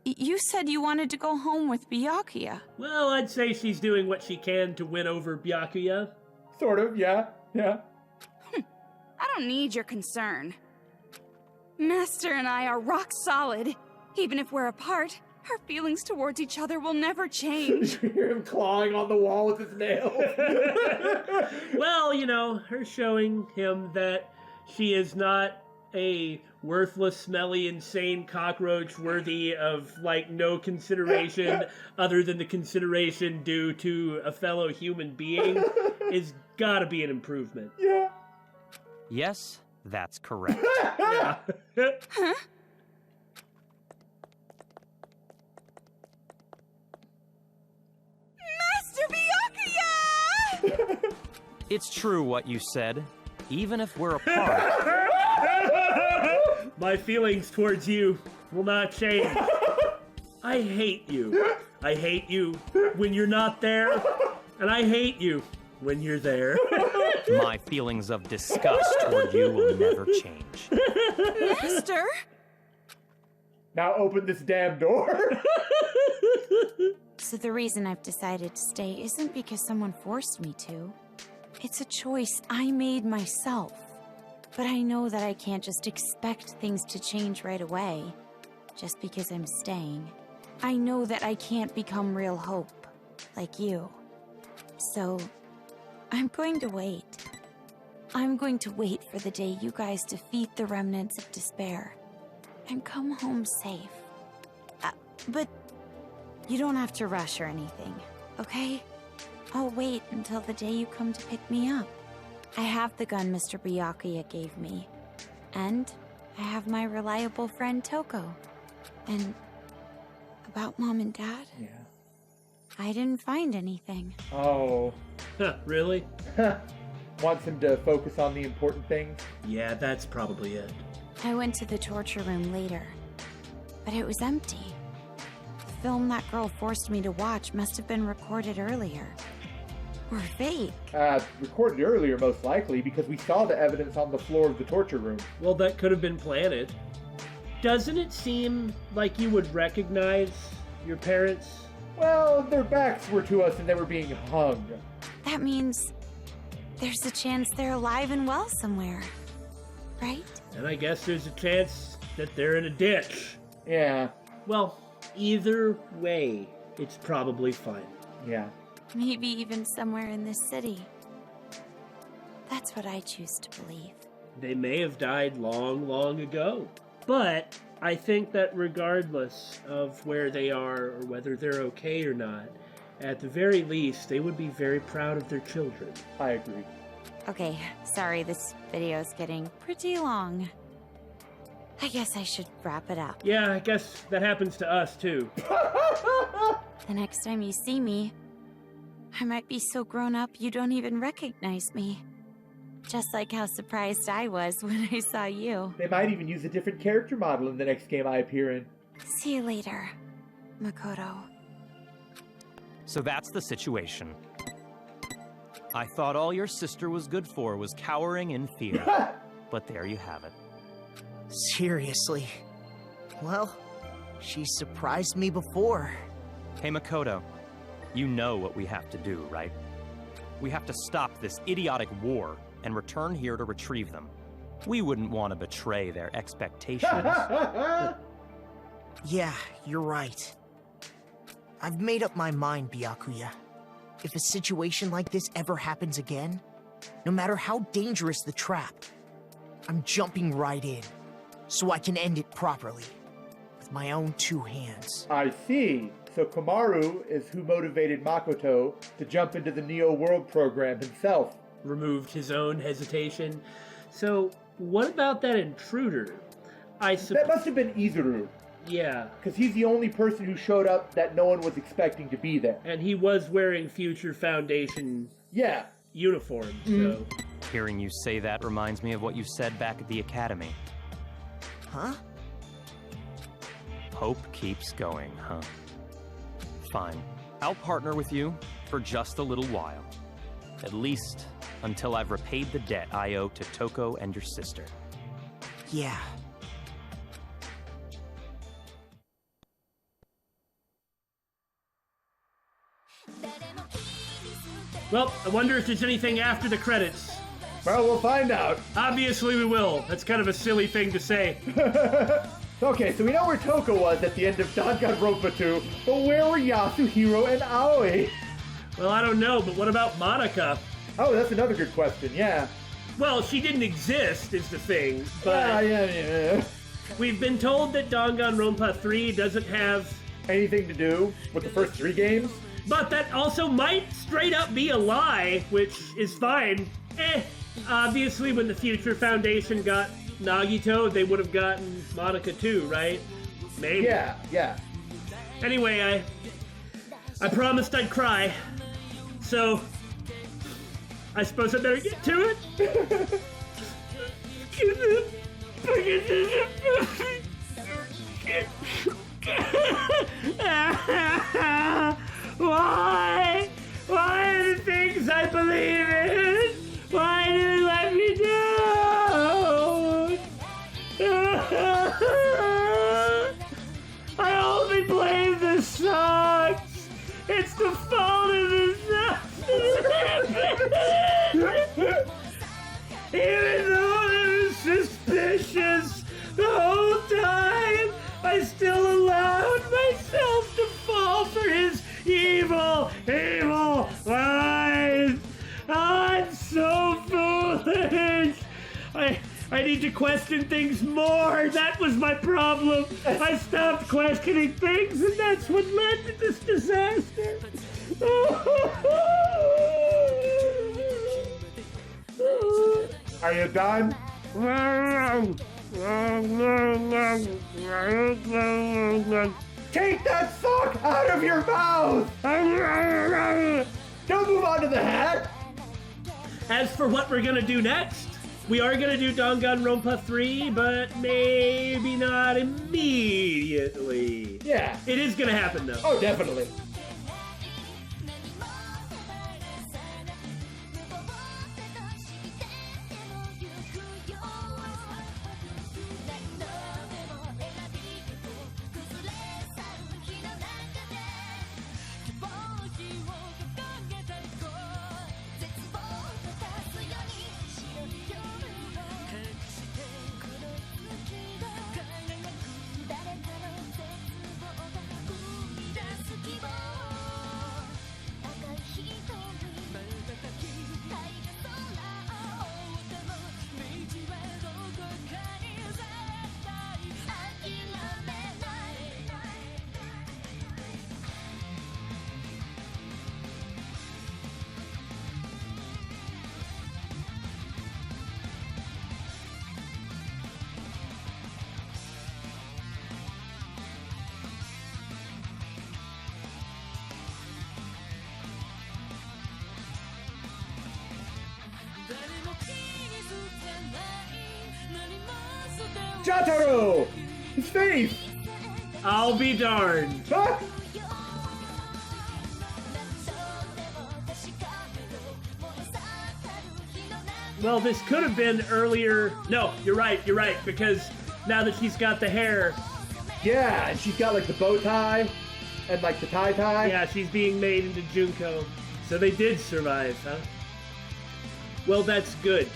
you said you wanted to go home with Byakuya. Well, I'd say she's doing what she can to win over Byakuya. Sort of, yeah. I don't need your concern. Master and I are rock solid. Even if we're apart, Our feelings towards each other will never change. You hear him clawing on the wall with his nails. Well, you know, her showing him that she is not a worthless, smelly, insane cockroach worthy of, like, no consideration other than the consideration due to a fellow human being is gotta be an improvement. Yeah. Yes, that's correct. Yeah. Huh? Master Byakuya! It's true what you said. Even if we're apart, My feelings towards you will not change. I hate you. I hate you when you're not there, and I hate you when you're there. my feelings of disgust toward you will never change. Master? Now open this damn door. So the reason I've decided to stay isn't because someone forced me to. It's a choice I made myself. But I know that I can't just expect things to change right away, just because I'm staying. I know that I can't become real hope, like you. So, I'm going to wait. I'm going to wait for the day you guys defeat the remnants of despair and come home safe. But you don't have to rush or anything, okay? I'll wait until the day you come to pick me up. I have the gun Mr. Byakuya gave me, and I have my reliable friend Toko. And about Mom and Dad? Yeah. I didn't find anything. Oh. Really? Wants him to focus on the important things? Yeah, that's probably it. I went to the torture room later, but it was empty. The film that girl forced me to watch must have been recorded earlier. Or fake. Recorded earlier, most likely, because we saw the evidence on the floor of the torture room. Well, that could have been planted. Doesn't it seem like you would recognize your parents? Well, their backs were to us and they were being hung. That means there's a chance they're alive and well somewhere, right? And I guess there's a chance that they're in a ditch. Yeah. Well, either way, it's probably fine. Yeah. Maybe even somewhere in this city. That's what I choose to believe. They may have died long, long ago. But I think that regardless of where they are or whether they're okay or not, at the very least, they would be very proud of their children. I agree. Okay, sorry, this video's getting pretty long. I guess I should wrap it up. Yeah, I guess that happens to us, too. The next time you see me, I might be so grown up you don't even recognize me. Just like how surprised I was when I saw you. They might even use a different character model in the next game I appear in. See you later, Makoto. So that's the situation. I thought all your sister was good for was cowering in fear. But there you have it. Seriously? Well, she surprised me before. Hey, Makoto. You know what we have to do, right? We have to stop this idiotic war and return here to retrieve them. We wouldn't want to betray their expectations. Yeah, you're right. I've made up my mind, Byakuya. If a situation like this ever happens again, no matter how dangerous the trap, I'm jumping right in, so I can end it properly, with my own two hands. I see. So Komaru is who motivated Makoto to jump into the Neo World program himself. Removed his own hesitation. So, what about that intruder? That must have been Izuru. Yeah. Because he's the only person who showed up that no one was expecting to be there. And he was wearing Future Foundation uniform, so... Hearing you say that reminds me of what you said back at the academy. Huh? Hope keeps going, huh? Fine. I'll partner with you for just a little while. At least until I've repaid the debt I owe to Toko and your sister. Yeah. Well, I wonder if there's anything after the credits. Well, we'll find out. Obviously we will. That's kind of a silly thing to say. Okay, so we know where Toko was at the end of Danganronpa 2, but where were Yasuhiro and Aoi? Well, I don't know, but what about Monaca? Oh, that's another good question, yeah. Well, she didn't exist, is the thing, but... Yeah. We've been told that Danganronpa 3 doesn't have... anything to do with the first 3 games? But that also might straight up be a lie, which is fine. Obviously, when the Future Foundation got Nagito, they would have gotten Monaca too, right? Maybe. Yeah. Anyway, I promised I'd cry. So, I suppose I better get to it. Why? Why are the things I believe in? Why do they let me down? I only blame the socks. It's the fault of the socks. Even though they were suspicious the whole time, I still allowed myself to fall for his evil lies. Oh, I'm so foolish. I need to question things more. That was my problem. I stopped questioning things, and that's what led to this disaster. Are you done? Take that sock out of your mouth! Don't move on to the hat! As for what we're gonna do next, we are gonna do Danganronpa 3, but maybe not immediately. Yeah. It is gonna happen though. Oh, definitely. Jotaro! His face! I'll be darned. Huh? Well, this could have been earlier. No, you're right, because now that she's got the hair. Yeah, and she's got like the bow tie and like the tie. Yeah, she's being made into Junko. So they did survive, huh? Well, that's good.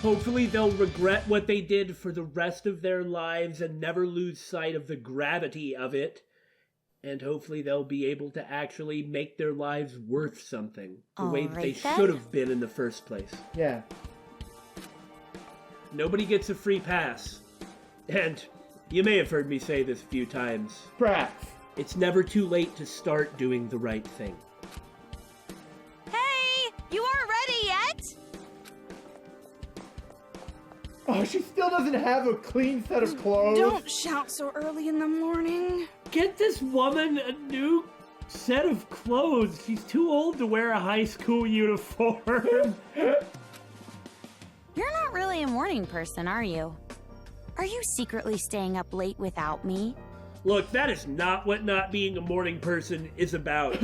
Hopefully they'll regret what they did for the rest of their lives and never lose sight of the gravity of it. And hopefully they'll be able to actually make their lives worth something. The way that they should have been in the first place. Yeah. Nobody gets a free pass. And you may have heard me say this a few times. Perhaps. It's never too late to start doing the right thing. Hey! You aren't ready yet? Oh, she still doesn't have a clean set of clothes. Don't shout so early in the morning. Get this woman a new set of clothes. She's too old to wear a high school uniform. You're not really a morning person, are you? Are you secretly staying up late without me? Look, that is not what not being a morning person is about.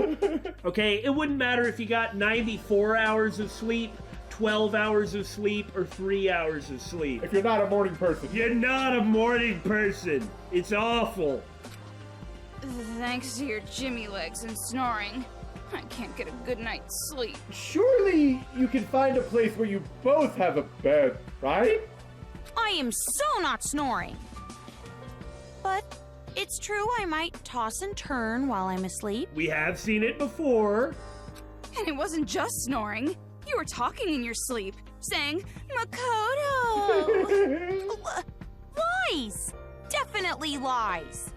Okay, it wouldn't matter if you got 94 hours of sleep, 12 hours of sleep, or 3 hours of sleep. If you're not a morning person. You're not a morning person. It's awful. Thanks to your Jimmy legs and snoring, I can't get a good night's sleep. Surely you can find a place where you both have a bed, right? I am so not snoring. But it's true I might toss and turn while I'm asleep. We have seen it before. And it wasn't just snoring. You were talking in your sleep, saying, Makoto! Lies! Definitely lies.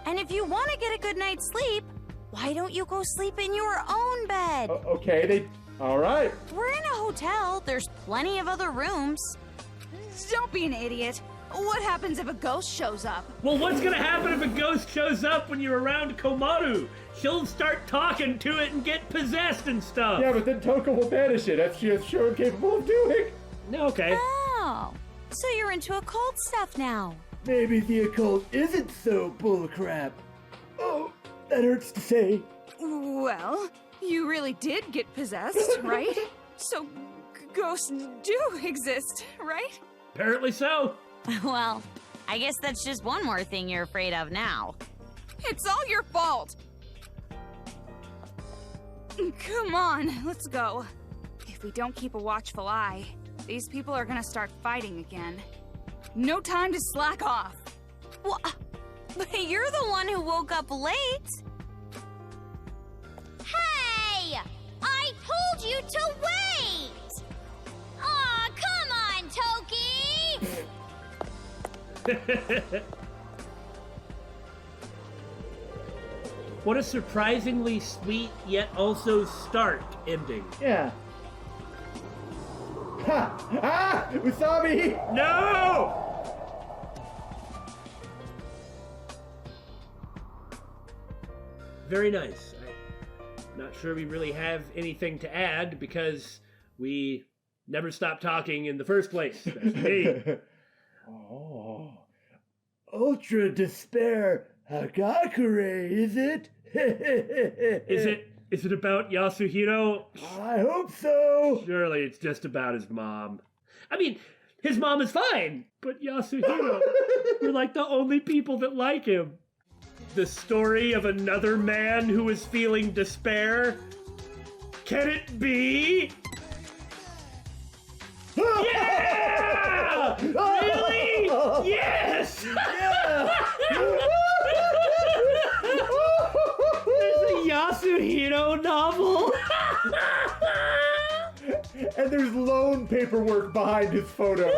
And if you want to get a good night's sleep, why don't you go sleep in your own bed? Okay, all right. We're in a hotel. There's plenty of other rooms. Don't be an idiot. What happens if a ghost shows up? Well, what's gonna happen if a ghost shows up when you're around Komaru? She'll start talking to it and get possessed and stuff. Yeah, but then Toko will banish it, as she has shown capable of doing. Okay. Oh, so you're into occult stuff now. Maybe the occult isn't so bullcrap. Oh, that hurts to say. Well, you really did get possessed, right? So, ghosts do exist, right? Apparently so. Well, I guess that's just one more thing you're afraid of now. It's all your fault! Come on, let's go. If we don't keep a watchful eye, these people are gonna start fighting again. No time to slack off. Well, but you're the one who woke up late. Hey! I told you to wait! Aw, come on, Toki! What a surprisingly sweet yet also stark ending. Yeah. Ha! Ah! Wasabi! No! Very nice. I'm not sure we really have anything to add because we never stopped talking in the first place. That's me. Oh. Ultra Despair Hagakure, is it? Is it about Yasuhiro? I hope so. Surely it's just about his mom. I mean, his mom is fine, but Yasuhiro, we're like the only people that like him. The story of another man who is feeling despair? Can it be? Yeah! Really? Yes! Yeah! There's a Yasuhiro novel. And there's loan paperwork behind his photo.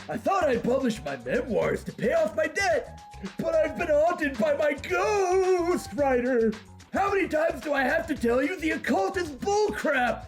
I thought I'd publish my memoirs to pay off my debt, but I've been haunted by my ghost writer. How many times do I have to tell you the occult is bullcrap?